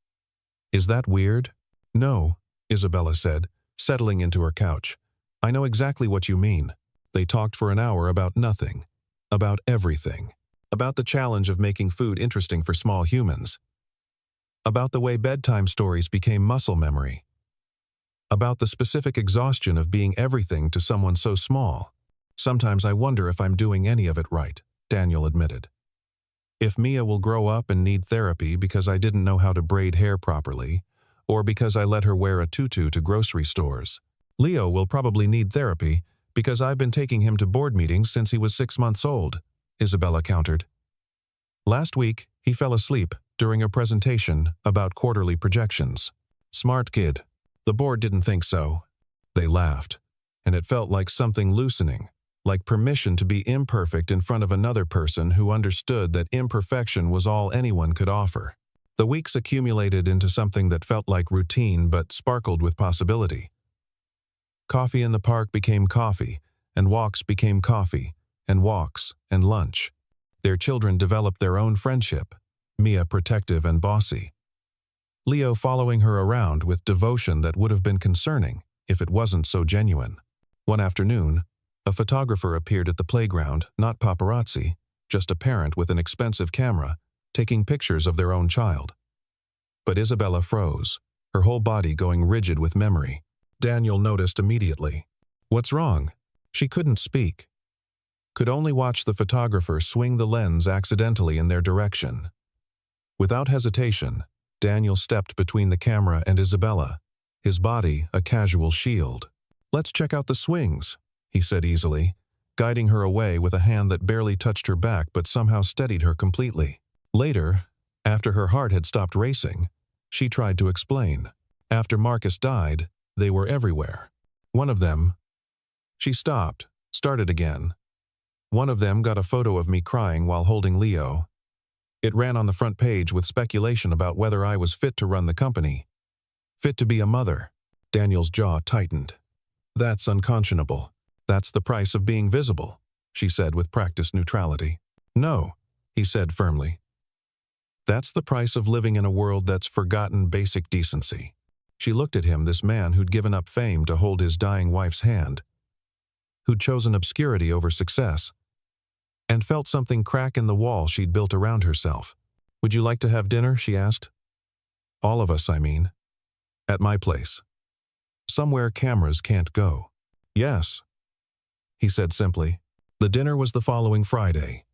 "Is that weird?" "No," Isabella said, settling into her couch. "I know exactly what you mean." They talked for an hour about nothing, about everything, about the challenge of making food interesting for small humans, about the way bedtime stories became muscle memory, about the specific exhaustion of being everything to someone so small. "Sometimes I wonder if I'm doing any of it right," Daniel admitted. "If Mia will grow up and need therapy because I didn't know how to braid hair properly, or because I let her wear a tutu to grocery stores. Leo will probably need therapy because I've been taking him to board meetings since he was 6 months old," Isabella countered. "Last week, he fell asleep during a presentation about quarterly projections. Smart kid. The board didn't think so." They laughed, and it felt like something loosening, like permission to be imperfect in front of another person who understood that imperfection was all anyone could offer. The weeks accumulated into something that felt like routine but sparkled with possibility. Coffee in the park became coffee, and walks became coffee, and walks, and lunch. Their children developed their own friendship, Mia protective and bossy, Leo following her around with devotion that would have been concerning if it wasn't so genuine. One afternoon, a photographer appeared at the playground, not paparazzi, just a parent with an expensive camera, taking pictures of their own child. But Isabella froze, her whole body going rigid with memory. Daniel noticed immediately. "What's wrong?" She couldn't speak. Could only watch the photographer swing the lens accidentally in their direction. Without hesitation, Daniel stepped between the camera and Isabella, his body a casual shield. "Let's check out the swings," he said easily, guiding her away with a hand that barely touched her back but somehow steadied her completely. Later, after her heart had stopped racing, she tried to explain. "After Marcus died, they were everywhere. One of them..." She stopped, started again. "One of them got a photo of me crying while holding Leo. It ran on the front page with speculation about whether I was fit to run the company. Fit to be a mother." Daniel's jaw tightened. "That's unconscionable. That's the price of being visible," she said with practiced neutrality. "No," he said firmly. "That's the price of living in a world that's forgotten basic decency." She looked at him, this man who'd given up fame to hold his dying wife's hand, who'd chosen obscurity over success, and felt something crack in the wall she'd built around herself. "Would you like to have dinner?" she asked. "All of us, I mean. At my place. Somewhere cameras can't go." "Yes," he said simply. The dinner was the following Friday.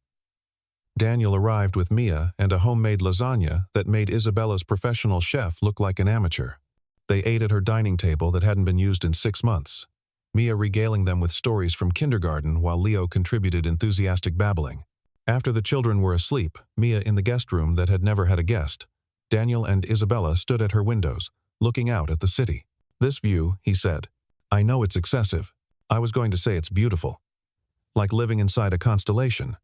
Daniel arrived with Mia and a homemade lasagna that made Isabella's professional chef look like an amateur. They ate at her dining table that hadn't been used in 6 months, Mia regaling them with stories from kindergarten while Leo contributed enthusiastic babbling. After the children were asleep, Mia in the guest room that had never had a guest, Daniel and Isabella stood at her windows, looking out at the city. "This view," he said. "I know it's excessive. I was going to say it's beautiful. Like living inside a constellation."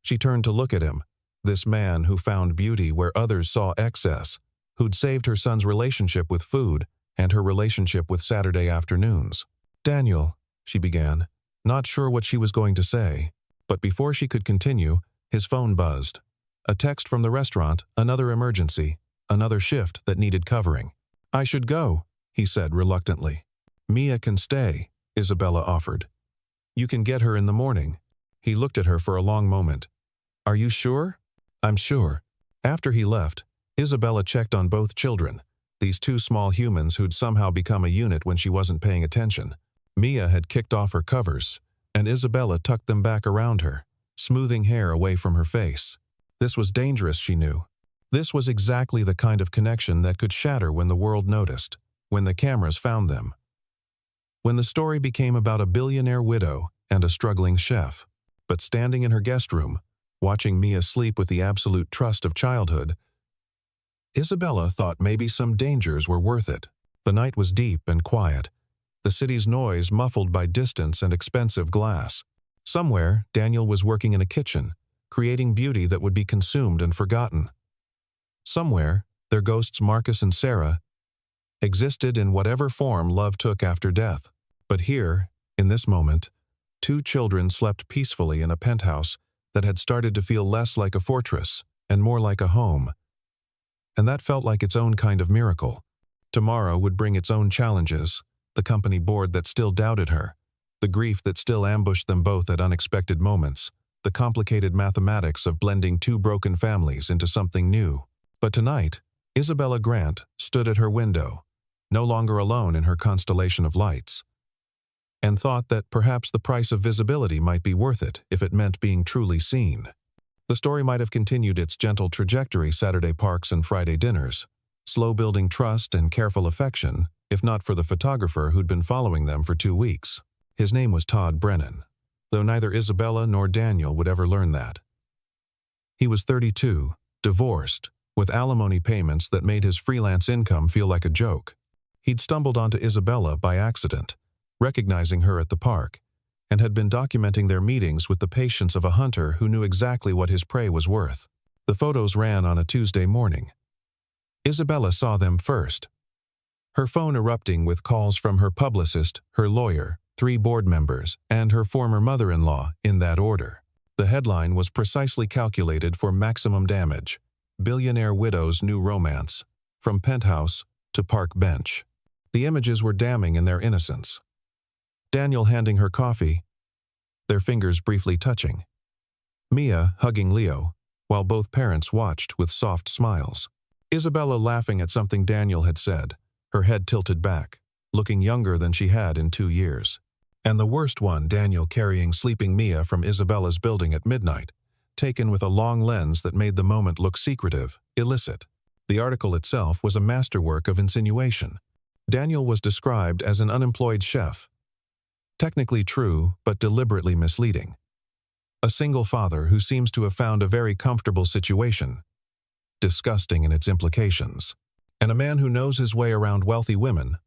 She turned to look at him, this man who found beauty where others saw excess, who'd saved her son's relationship with food and her relationship with Saturday afternoons. "Daniel," she began, not sure what she was going to say, but before she could continue, his phone buzzed. A text from the restaurant, another emergency, another shift that needed covering. "I should go," he said reluctantly. "Mia can stay," Isabella offered. "You can get her in the morning." He looked at her for a long moment. "Are you sure?" "I'm sure." After he left, Isabella checked on both children, these two small humans who'd somehow become a unit when she wasn't paying attention. Mia had kicked off her covers, and Isabella tucked them back around her, smoothing hair away from her face. This was dangerous, she knew. This was exactly the kind of connection that could shatter when the world noticed, when the cameras found them. When the story became about a billionaire widow and a struggling chef. But standing in her guest room, watching Mia sleep with the absolute trust of childhood, Isabella thought maybe some dangers were worth it. The night was deep and quiet, the city's noise muffled by distance and expensive glass. Somewhere, Daniel was working in a kitchen, creating beauty that would be consumed and forgotten. Somewhere, their ghosts Marcus and Sarah existed in whatever form love took after death. But here, in this moment, 2 children slept peacefully in a penthouse that had started to feel less like a fortress and more like a home. And that felt like its own kind of miracle. Tomorrow would bring its own challenges, the company board that still doubted her, the grief that still ambushed them both at unexpected moments, the complicated mathematics of blending 2 broken families into something new. But tonight, Isabella Grant stood at her window, no longer alone in her constellation of lights, and thought that perhaps the price of visibility might be worth it if it meant being truly seen. The story might have continued its gentle trajectory: Saturday parks and Friday dinners, slow building trust and careful affection, if not for the photographer who'd been following them for 2 weeks. His name was Todd Brennan, though neither Isabella nor Daniel would ever learn that. He was 32, divorced, with alimony payments that made his freelance income feel like a joke. He'd stumbled onto Isabella by accident, recognizing her at the park, and had been documenting their meetings with the patience of a hunter who knew exactly what his prey was worth. The photos ran on a Tuesday morning. Isabella saw them first, her phone erupting with calls from her publicist, her lawyer, 3 board members, and her former mother-in-law, in that order. The headline was precisely calculated for maximum damage: Billionaire Widow's New Romance, from penthouse to park bench. The images were damning in their innocence. Daniel handing her coffee, their fingers briefly touching. Mia hugging Leo, while both parents watched with soft smiles. Isabella laughing at something Daniel had said, her head tilted back, looking younger than she had in 2 years. And the worst one, Daniel carrying sleeping Mia from Isabella's building at midnight, taken with a long lens that made the moment look secretive, illicit. The article itself was a masterwork of insinuation. Daniel was described as an unemployed chef. Technically true, but deliberately misleading. A single father who seems to have found a very comfortable situation, disgusting in its implications. And a man who knows his way around wealthy women,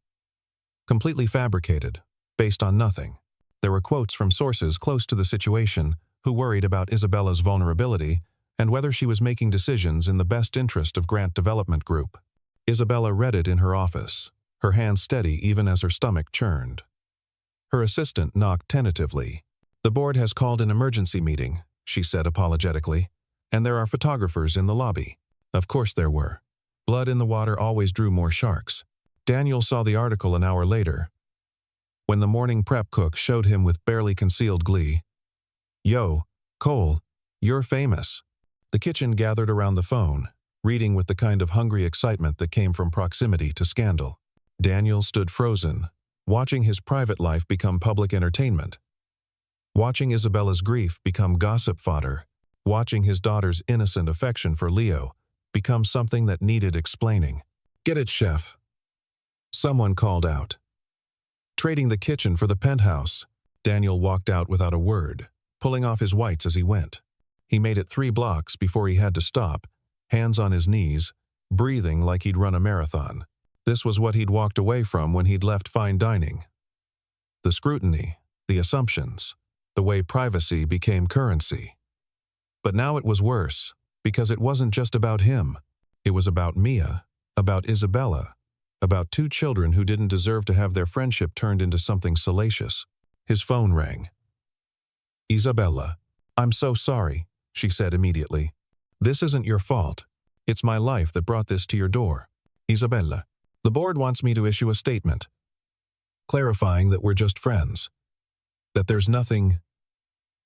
completely fabricated, based on nothing. There were quotes from sources close to the situation who worried about Isabella's vulnerability and whether she was making decisions in the best interest of Grant Development Group. Isabella read it in her office, her hands steady even as her stomach churned. Her assistant knocked tentatively. "The board has called an emergency meeting," she said apologetically, "and there are photographers in the lobby." Of course there were. Blood in the water always drew more sharks. Daniel saw the article an hour later, when the morning prep cook showed him with barely concealed glee. "Yo, Cole, you're famous." The kitchen gathered around the phone, reading with the kind of hungry excitement that came from proximity to scandal. Daniel stood frozen, watching his private life become public entertainment, watching Isabella's grief become gossip fodder, watching his daughter's innocent affection for Leo become something that needed explaining. "Get it, chef," someone called out. Trading the kitchen for the penthouse, Daniel walked out without a word, pulling off his whites as he went. He made it 3 blocks before he had to stop, hands on his knees, breathing like he'd run a marathon. This was what he'd walked away from when he'd left fine dining. The scrutiny, the assumptions, the way privacy became currency. But now it was worse, because it wasn't just about him. It was about Mia, about Isabella, about 2 children who didn't deserve to have their friendship turned into something salacious. His phone rang. "Isabella, I'm so sorry," she said immediately. "This isn't your fault. It's my life that brought this to your door. Isabella, the board wants me to issue a statement, clarifying that we're just friends, that there's nothing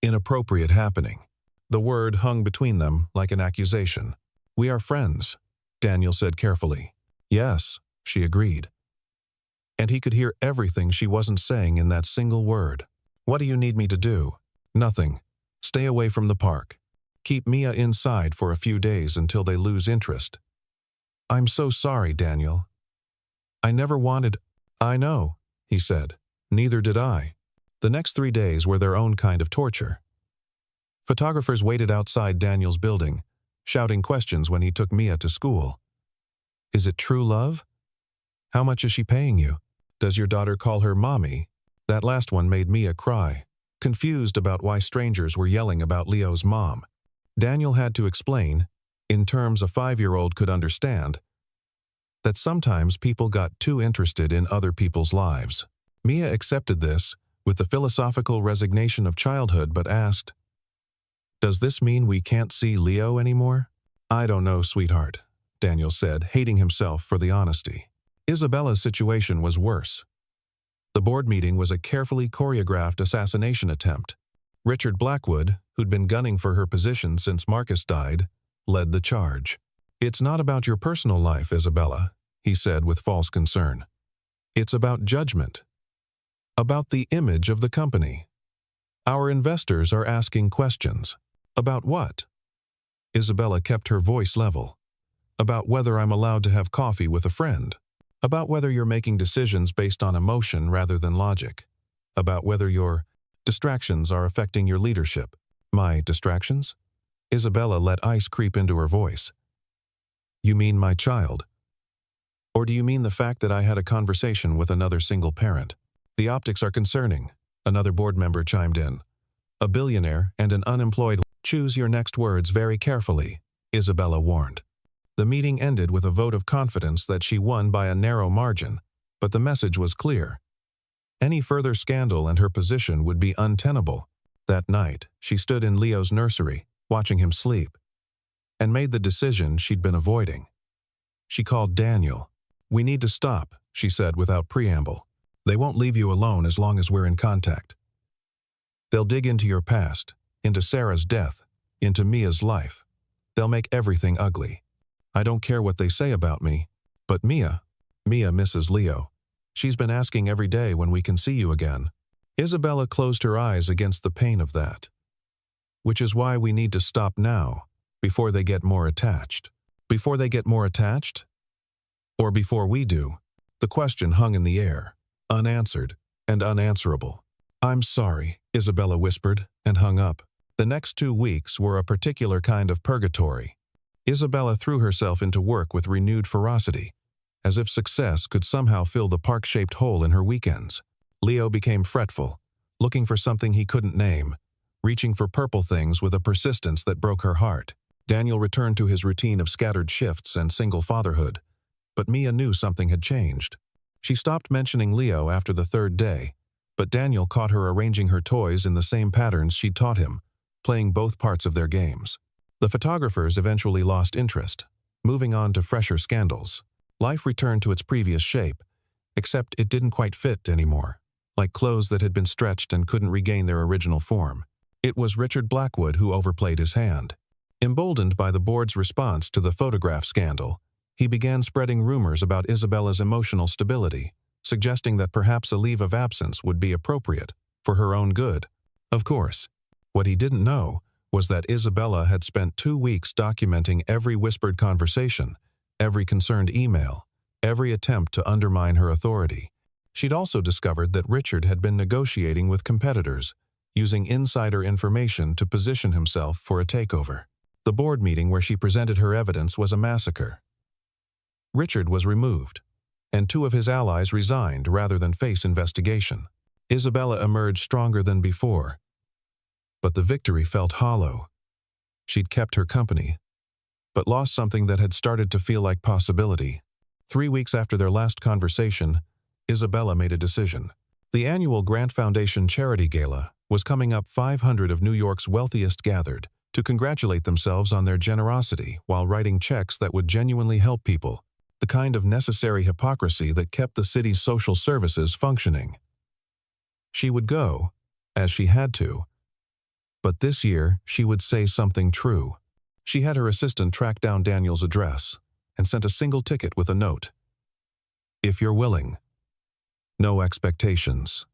inappropriate happening." The word hung between them like an accusation. "We are friends," Daniel said carefully. "Yes," she agreed. And he could hear everything she wasn't saying in that single word. What do you need me to do? Nothing. Stay away from the park. Keep Mia inside for a few days until they lose interest. I'm so sorry, Daniel. I never wanted— I know, he said. Neither did I. The next 3 days were their own kind of torture. Photographers waited outside Daniel's building, shouting questions when he took Mia to school. Is it true love? How much is she paying you? Does your daughter call her mommy? That last one made Mia cry, confused about why strangers were yelling about Leo's mom. Daniel had to explain, in terms a 5-year-old could understand, that sometimes people got too interested in other people's lives. Mia accepted this with the philosophical resignation of childhood but asked, Does this mean we can't see Leo anymore? I don't know, sweetheart, Daniel said, hating himself for the honesty. Isabella's situation was worse. The board meeting was a carefully choreographed assassination attempt. Richard Blackwood, who'd been gunning for her position since Marcus died, led the charge. It's not about your personal life, Isabella, he said with false concern. It's about judgment. About the image of the company. Our investors are asking questions. About what? Isabella kept her voice level. About whether I'm allowed to have coffee with a friend. About whether you're making decisions based on emotion rather than logic. About whether your distractions are affecting your leadership. My distractions? Isabella let ice creep into her voice. You mean my child? Or do you mean the fact that I had a conversation with another single parent? The optics are concerning, another board member chimed in. A billionaire and an unemployed— Choose your next words very carefully, Isabella warned. The meeting ended with a vote of confidence that she won by a narrow margin, but the message was clear. Any further scandal and her position would be untenable. That night, she stood in Leo's nursery, watching him sleep, and made the decision she'd been avoiding. She called Daniel. We need to stop, she said without preamble. They won't leave you alone as long as we're in contact. They'll dig into your past, into Sarah's death, into Mia's life. They'll make everything ugly. I don't care what they say about me, but Mia misses Leo. She's been asking every day when we can see you again. Isabella closed her eyes against the pain of that. Which is why we need to stop now, before they get more attached. Before they get more attached? Or before we do? The question hung in the air, unanswered and unanswerable. I'm sorry, Isabella whispered and hung up. The next 2 weeks were a particular kind of purgatory. Isabella threw herself into work with renewed ferocity, as if success could somehow fill the park-shaped hole in her weekends. Leo became fretful, looking for something he couldn't name, reaching for purple things with a persistence that broke her heart. Daniel returned to his routine of scattered shifts and single fatherhood, but Mia knew something had changed. She stopped mentioning Leo after the 3rd day, but Daniel caught her arranging her toys in the same patterns she'd taught him, playing both parts of their games. The photographers eventually lost interest, moving on to fresher scandals. Life returned to its previous shape, except it didn't quite fit anymore, like clothes that had been stretched and couldn't regain their original form. It was Richard Blackwood who overplayed his hand. Emboldened by the board's response to the photograph scandal, he began spreading rumors about Isabella's emotional stability, suggesting that perhaps a leave of absence would be appropriate for her own good. Of course, what he didn't know was that Isabella had spent 2 weeks documenting every whispered conversation, every concerned email, every attempt to undermine her authority. She'd also discovered that Richard had been negotiating with competitors, using insider information to position himself for a takeover. The board meeting where she presented her evidence was a massacre. Richard was removed, and 2 of his allies resigned rather than face investigation. Isabella emerged stronger than before, but the victory felt hollow. She'd kept her company, but lost something that had started to feel like possibility. 3 weeks after their last conversation, Isabella made a decision. The annual Grant Foundation Charity Gala was coming up. 500 of New York's wealthiest gathered to congratulate themselves on their generosity while writing checks that would genuinely help people, the kind of necessary hypocrisy that kept the city's social services functioning. She would go, as she had to, but this year she would say something true. She had her assistant track down Daniel's address and sent a single ticket with a note. If you're willing. No expectations.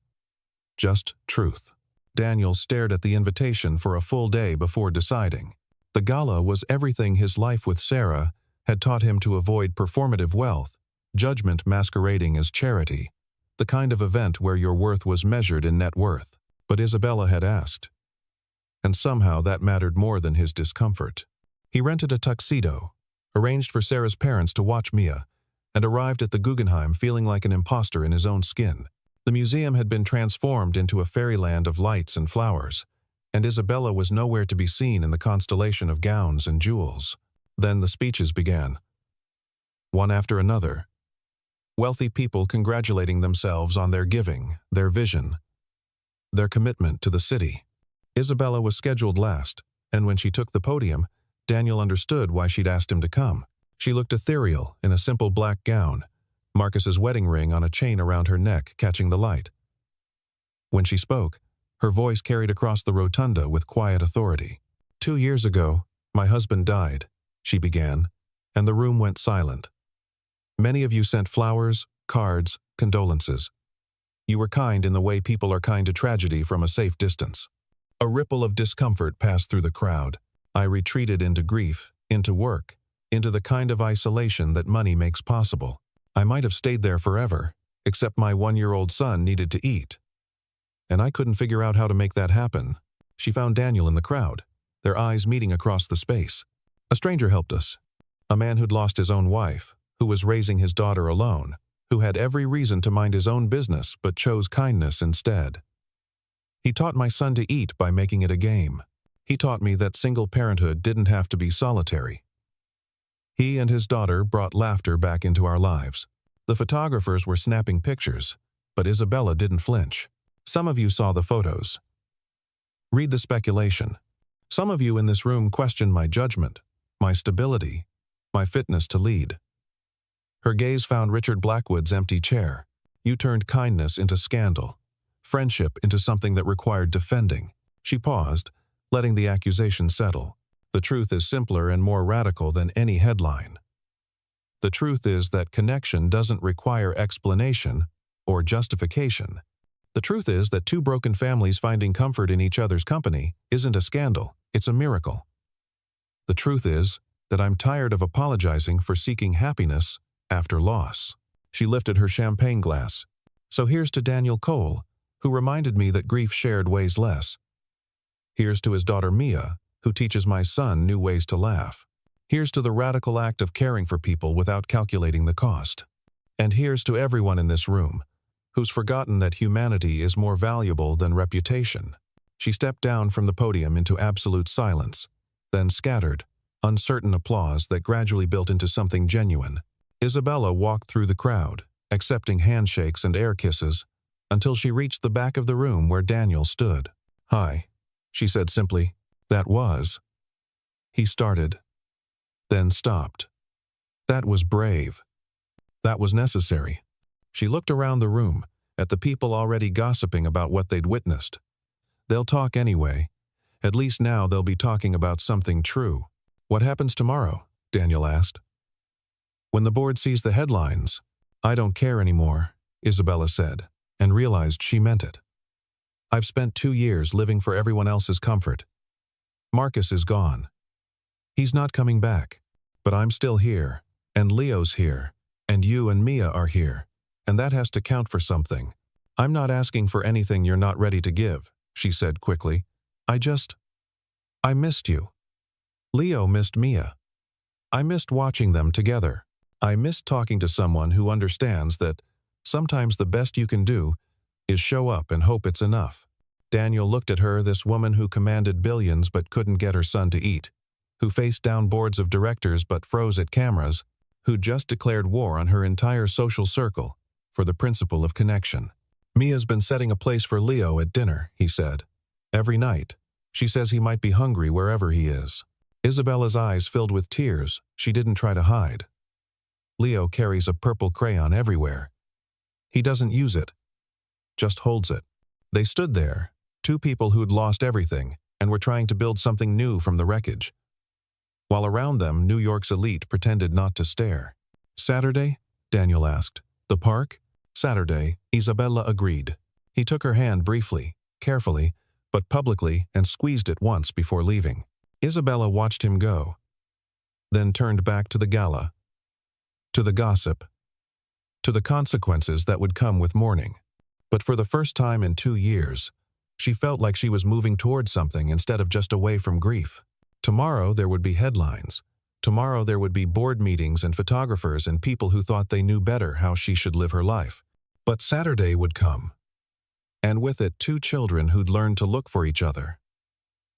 Just truth. Daniel stared at the invitation for a full day before deciding. The gala was everything his life with Sarah had taught him to avoid: performative wealth, judgment masquerading as charity, the kind of event where your worth was measured in net worth. But Isabella had asked, and somehow that mattered more than his discomfort. He rented a tuxedo, arranged for Sarah's parents to watch Mia, and arrived at the Guggenheim feeling like an imposter in his own skin. The museum had been transformed into a fairyland of lights and flowers, and Isabella was nowhere to be seen in the constellation of gowns and jewels. Then the speeches began, one after another. Wealthy people congratulating themselves on their giving, their vision, their commitment to the city. Isabella was scheduled last, and when she took the podium, Daniel understood why she'd asked him to come. She looked ethereal in a simple black gown, Marcus's wedding ring on a chain around her neck catching the light. When she spoke, her voice carried across the rotunda with quiet authority. 2 years ago, my husband died, she began, and the room went silent. Many of you sent flowers, cards, condolences. You were kind in the way people are kind to tragedy from a safe distance. A ripple of discomfort passed through the crowd. I retreated into grief, into work, into the kind of isolation that money makes possible. I might have stayed there forever, except my 1-year-old son needed to eat. And I couldn't figure out how to make that happen. She found Daniel in the crowd, their eyes meeting across the space. A stranger helped us. A man who'd lost his own wife, who was raising his daughter alone, who had every reason to mind his own business but chose kindness instead. He taught my son to eat by making it a game. He taught me that single parenthood didn't have to be solitary. He and his daughter brought laughter back into our lives. The photographers were snapping pictures, but Isabella didn't flinch. Some of you saw the photos. Read the speculation. Some of you in this room questioned my judgment, my stability, my fitness to lead. Her gaze found Richard Blackwood's empty chair. You turned kindness into scandal, friendship into something that required defending. She paused, letting the accusation settle. The truth is simpler and more radical than any headline. The truth is that connection doesn't require explanation or justification. The truth is that 2 broken families finding comfort in each other's company isn't a scandal, it's a miracle. The truth is that I'm tired of apologizing for seeking happiness after loss. She lifted her champagne glass. So here's to Daniel Cole, who reminded me that grief shared weighs less. Here's to his daughter Mia, who teaches my son new ways to laugh. Here's to the radical act of caring for people without calculating the cost. And here's to everyone in this room, who's forgotten that humanity is more valuable than reputation. She stepped down from the podium into absolute silence, then scattered, uncertain applause that gradually built into something genuine. Isabella walked through the crowd, accepting handshakes and air kisses, until she reached the back of the room where Daniel stood. "Hi," she said simply. "That was." He started, then stopped. That was brave. That was necessary. She looked around the room, at the people already gossiping about what they'd witnessed. They'll talk anyway. At least now they'll be talking about something true. "What happens tomorrow?" Daniel asked. "When the board sees the headlines, I don't care anymore," Isabella said, and realized she meant it. "I've spent 2 years living for everyone else's comfort. Marcus is gone. He's not coming back, but I'm still here, and Leo's here, and you and Mia are here, and that has to count for something. I'm not asking for anything you're not ready to give," she said quickly. I missed you. Leo missed Mia. I missed watching them together. I missed talking to someone who understands that sometimes the best you can do is show up and hope it's enough." Daniel looked at her, this woman who commanded billions but couldn't get her son to eat, who faced down boards of directors but froze at cameras, who just declared war on her entire social circle for the principle of connection. "Mia's been setting a place for Leo at dinner," he said. "Every night. She says he might be hungry wherever he is." Isabella's eyes filled with tears she didn't try to hide. "Leo carries a purple crayon everywhere. He doesn't use it, just holds it." They stood there, 2 people who'd lost everything and were trying to build something new from the wreckage, while around them New York's elite pretended not to stare. "Saturday?" Daniel asked. "The park?" "Saturday," Isabella agreed. He took her hand briefly, carefully, but publicly, and squeezed it once before leaving. Isabella watched him go, then turned back to the gala, to the gossip, to the consequences that would come with mourning. But for the first time in 2 years, she felt like she was moving toward something instead of just away from grief. Tomorrow there would be headlines. Tomorrow there would be board meetings and photographers and people who thought they knew better how she should live her life. But Saturday would come, and with it 2 children who'd learned to look for each other.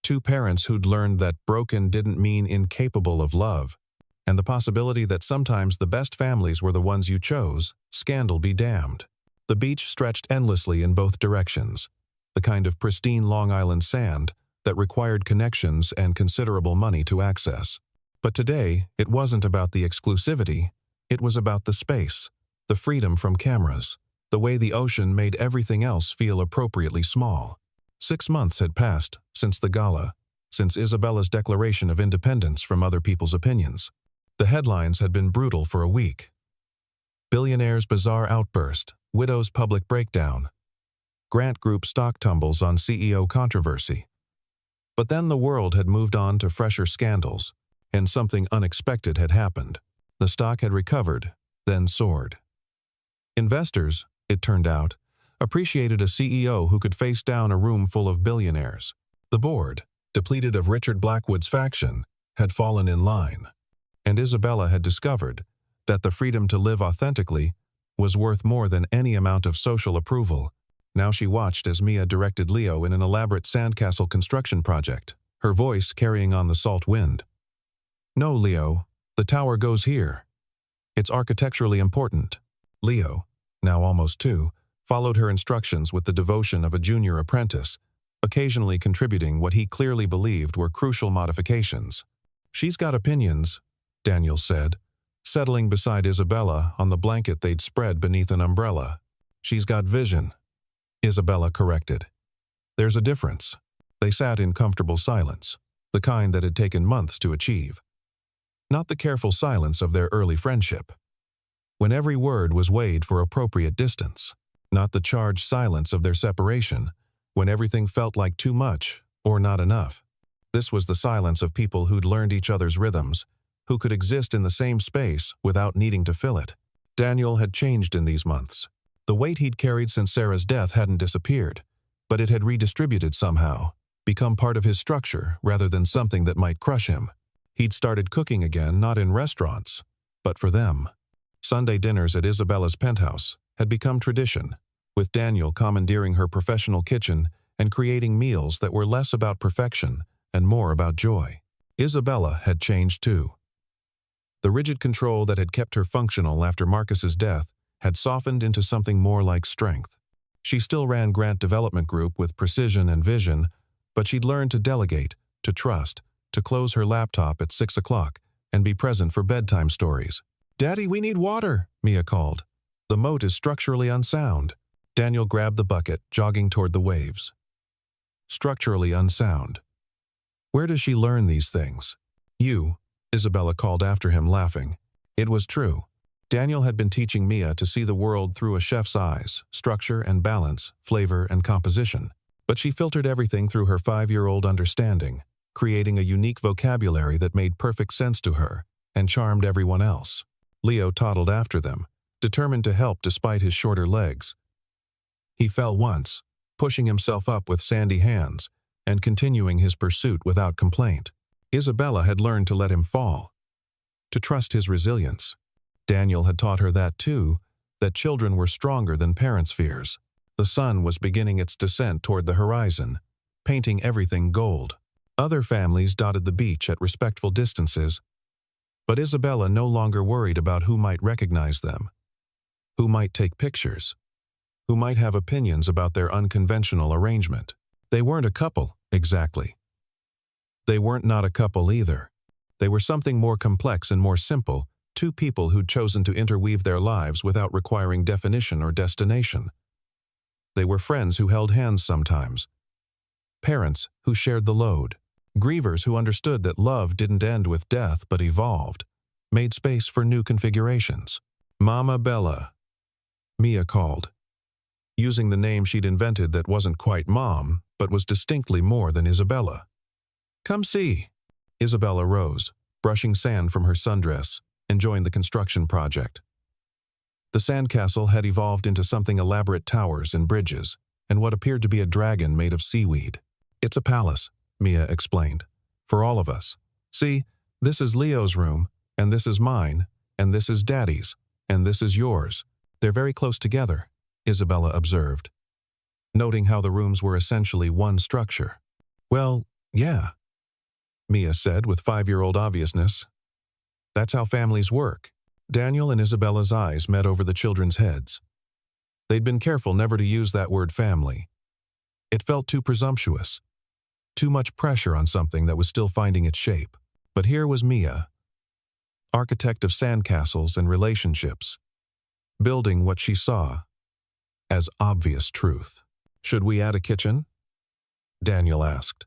2 parents who'd learned that broken didn't mean incapable of love, and the possibility that sometimes the best families were the ones you chose, scandal be damned. The beach stretched endlessly in both directions, the kind of pristine Long Island sand that required connections and considerable money to access. But today, it wasn't about the exclusivity, it was about the space, the freedom from cameras, the way the ocean made everything else feel appropriately small. 6 months had passed since the gala, since Isabella's declaration of independence from other people's opinions. The headlines had been brutal for a week. Billionaire's bizarre outburst, widow's public breakdown, Grant Group stock tumbles on CEO controversy. But then the world had moved on to fresher scandals, and something unexpected had happened. The stock had recovered, then soared. Investors, it turned out, appreciated a CEO who could face down a room full of billionaires. The board, depleted of Richard Blackwood's faction, had fallen in line, and Isabella had discovered that the freedom to live authentically was worth more than any amount of social approval. Now she watched as Mia directed Leo in an elaborate sandcastle construction project, her voice carrying on the salt wind. "No, Leo, the tower goes here. It's architecturally important." Leo, now almost 2, followed her instructions with the devotion of a junior apprentice, occasionally contributing what he clearly believed were crucial modifications. "She's got opinions," Daniel said, settling beside Isabella on the blanket they'd spread beneath an umbrella. "She's got vision," Isabella corrected. "There's a difference." They sat in comfortable silence, the kind that had taken months to achieve. Not the careful silence of their early friendship, when every word was weighed for appropriate distance. Not the charged silence of their separation, when everything felt like too much or not enough. This was the silence of people who'd learned each other's rhythms, who could exist in the same space without needing to fill it. Daniel had changed in these months. The weight he'd carried since Sarah's death hadn't disappeared, but it had redistributed somehow, become part of his structure rather than something that might crush him. He'd started cooking again, not in restaurants, but for them. Sunday dinners at Isabella's penthouse had become tradition, with Daniel commandeering her professional kitchen and creating meals that were less about perfection and more about joy. Isabella had changed too. The rigid control that had kept her functional after Marcus's death had softened into something more like strength. She still ran Grant Development Group with precision and vision, but she'd learned to delegate, to trust, to close her laptop at 6 o'clock and be present for bedtime stories. "Daddy, we need water," Mia called. "The moat is structurally unsound." Daniel grabbed the bucket, jogging toward the waves. Structurally unsound. Where does she learn these things? "You," Isabella called after him, laughing. It was true. Daniel had been teaching Mia to see the world through a chef's eyes, structure and balance, flavor and composition. But she filtered everything through her 5-year-old understanding, creating a unique vocabulary that made perfect sense to her and charmed everyone else. Leo toddled after them, determined to help despite his shorter legs. He fell once, pushing himself up with sandy hands and continuing his pursuit without complaint. Isabella had learned to let him fall, to trust his resilience. Daniel had taught her that too, that children were stronger than parents' fears. The sun was beginning its descent toward the horizon, painting everything gold. Other families dotted the beach at respectful distances, but Isabella no longer worried about who might recognize them, who might take pictures, who might have opinions about their unconventional arrangement. They weren't a couple, exactly. They weren't not a couple either. They were something more complex and more simple, 2 people who'd chosen to interweave their lives without requiring definition or destination. They were friends who held hands sometimes, parents who shared the load, grievers who understood that love didn't end with death but evolved, made space for new configurations. "Mama Bella," Mia called, using the name she'd invented that wasn't quite Mom, but was distinctly more than Isabella. "Come see." Isabella rose, brushing sand from her sundress, enjoying the construction project. The sandcastle had evolved into something elaborate towers and bridges, and what appeared to be a dragon made of seaweed. "It's a palace," Mia explained. "For all of us. See, this is Leo's room, and this is mine, and this is Daddy's, and this is yours. They're very close together," Isabella observed, noting how the rooms were essentially one structure. "Well, yeah," Mia said with 5-year-old obviousness. "That's how families work." Daniel and Isabella's eyes met over the children's heads. They'd been careful never to use that word family. It felt too presumptuous, too much pressure on something that was still finding its shape. But here was Mia, architect of sandcastles and relationships, building what she saw as obvious truth. "Should we add a kitchen?" Daniel asked,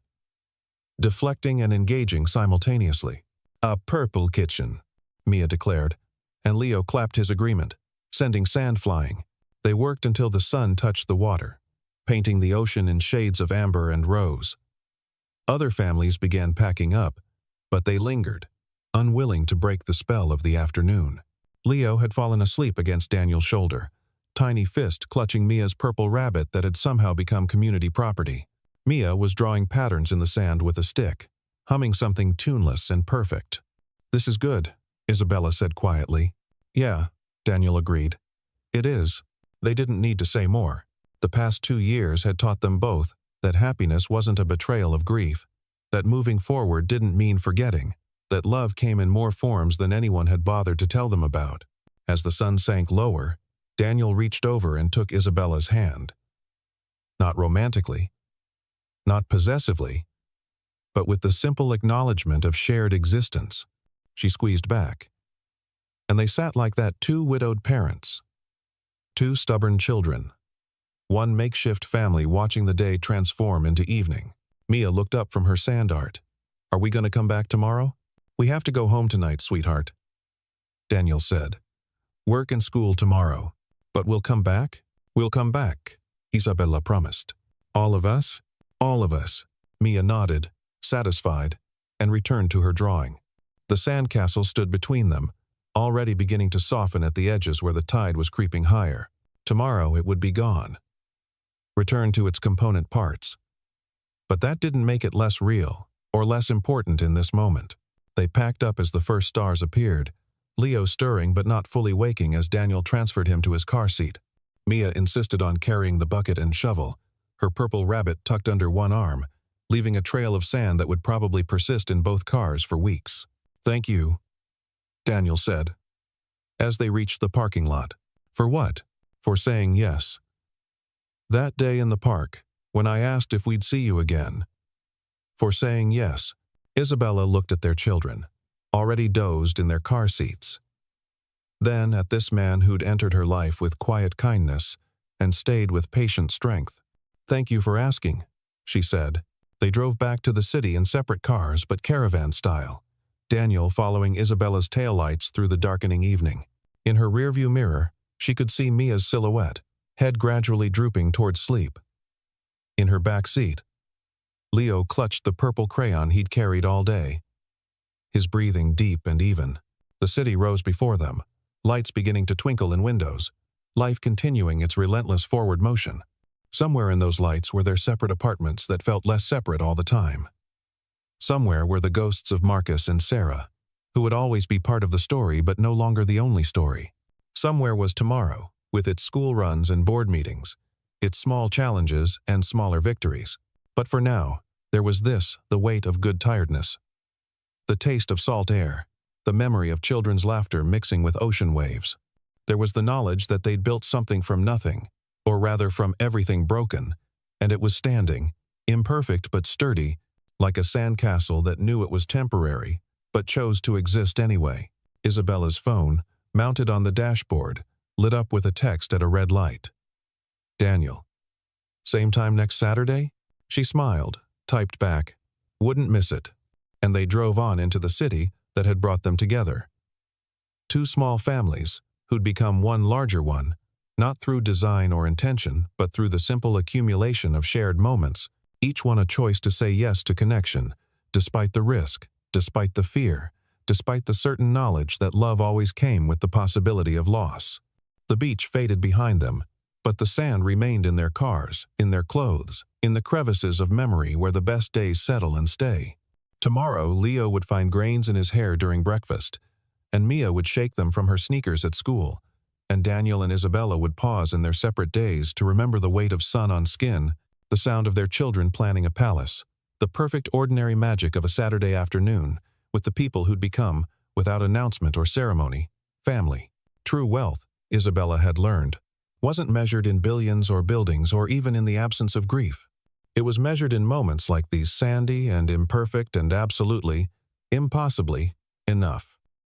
deflecting and engaging simultaneously. "A purple kitchen," Mia declared, and Leo clapped his agreement, sending sand flying. They worked until the sun touched the water, painting the ocean in shades of amber and rose. Other families began packing up, but they lingered, unwilling to break the spell of the afternoon. Leo had fallen asleep against Daniel's shoulder, tiny fist clutching Mia's purple rabbit that had somehow become community property. Mia was drawing patterns in the sand with a stick, humming something tuneless and perfect. "This is good," Isabella said quietly. "Yeah," Daniel agreed. "It is." They didn't need to say more. The past 2 years had taught them both that happiness wasn't a betrayal of grief, that moving forward didn't mean forgetting, that love came in more forms than anyone had bothered to tell them about. As the sun sank lower, Daniel reached over and took Isabella's hand. Not romantically, not possessively, but with the simple acknowledgement of shared existence. She squeezed back, and they sat like that, 2 widowed parents, 2 stubborn children, one makeshift family watching the day transform into evening. Mia looked up from her sand art. "Are we going to come back tomorrow?" "We have to go home tonight, sweetheart," Daniel said. "Work and school tomorrow. But we'll come back?" "We'll come back," Isabella promised. "All of us?" "All of us." Mia nodded, satisfied, and returned to her drawing. The sandcastle stood between them, already beginning to soften at the edges where the tide was creeping higher. Tomorrow it would be gone, return to its component parts. But that didn't make it less real, or less important in this moment. They packed up as the first stars appeared, Leo stirring but not fully waking as Daniel transferred him to his car seat. Mia insisted on carrying the bucket and shovel, her purple rabbit tucked under one arm, leaving a trail of sand that would probably persist in both cars for weeks. "Thank you," Daniel said, as they reached the parking lot. "For what?" "For saying yes. That day in the park, when I asked if we'd see you again." "For saying yes." Isabella looked at their children, already dozed in their car seats. Then at this man who'd entered her life with quiet kindness and stayed with patient strength. "Thank you for asking," she said. They drove back to the city in separate cars but caravan style, Daniel following Isabella's taillights through the darkening evening. In her rearview mirror, she could see Mia's silhouette, head gradually drooping towards sleep. In her back seat, Leo clutched the purple crayon he'd carried all day, his breathing deep and even. The city rose before them, lights beginning to twinkle in windows, life continuing its relentless forward motion. Somewhere in those lights were their separate apartments that felt less separate all the time. Somewhere were the ghosts of Marcus and Sarah, who would always be part of the story but no longer the only story. Somewhere was tomorrow, with its school runs and board meetings, its small challenges and smaller victories. But for now, there was this, the weight of good tiredness. The taste of salt air, the memory of children's laughter mixing with ocean waves. There was the knowledge that they'd built something from nothing, or rather from everything broken, and it was standing, imperfect but sturdy, like a sandcastle that knew it was temporary, but chose to exist anyway. Isabella's phone, mounted on the dashboard, lit up with a text at a red light. "Daniel. Same time next Saturday?" She smiled, typed back, "Wouldn't miss it." And they drove on into the city that had brought them together. 2 small families, who'd become one larger one, not through design or intention, but through the simple accumulation of shared moments, Each one a choice to say yes to connection, despite the risk, despite the fear, despite the certain knowledge that love always came with the possibility of loss. The beach faded behind them, but the sand remained in their cars, in their clothes, in the crevices of memory where the best days settle and stay. Tomorrow, Leo would find grains in his hair during breakfast, and Mia would shake them from her sneakers at school, and Daniel and Isabella would pause in their separate days to remember the weight of sun on skin, the sound of their children planning a palace, the perfect ordinary magic of a Saturday afternoon, with the people who'd become, without announcement or ceremony, family. True wealth, Isabella had learned, wasn't measured in billions or buildings or even in the absence of grief. It was measured in moments like these, sandy and imperfect and absolutely, impossibly, enough.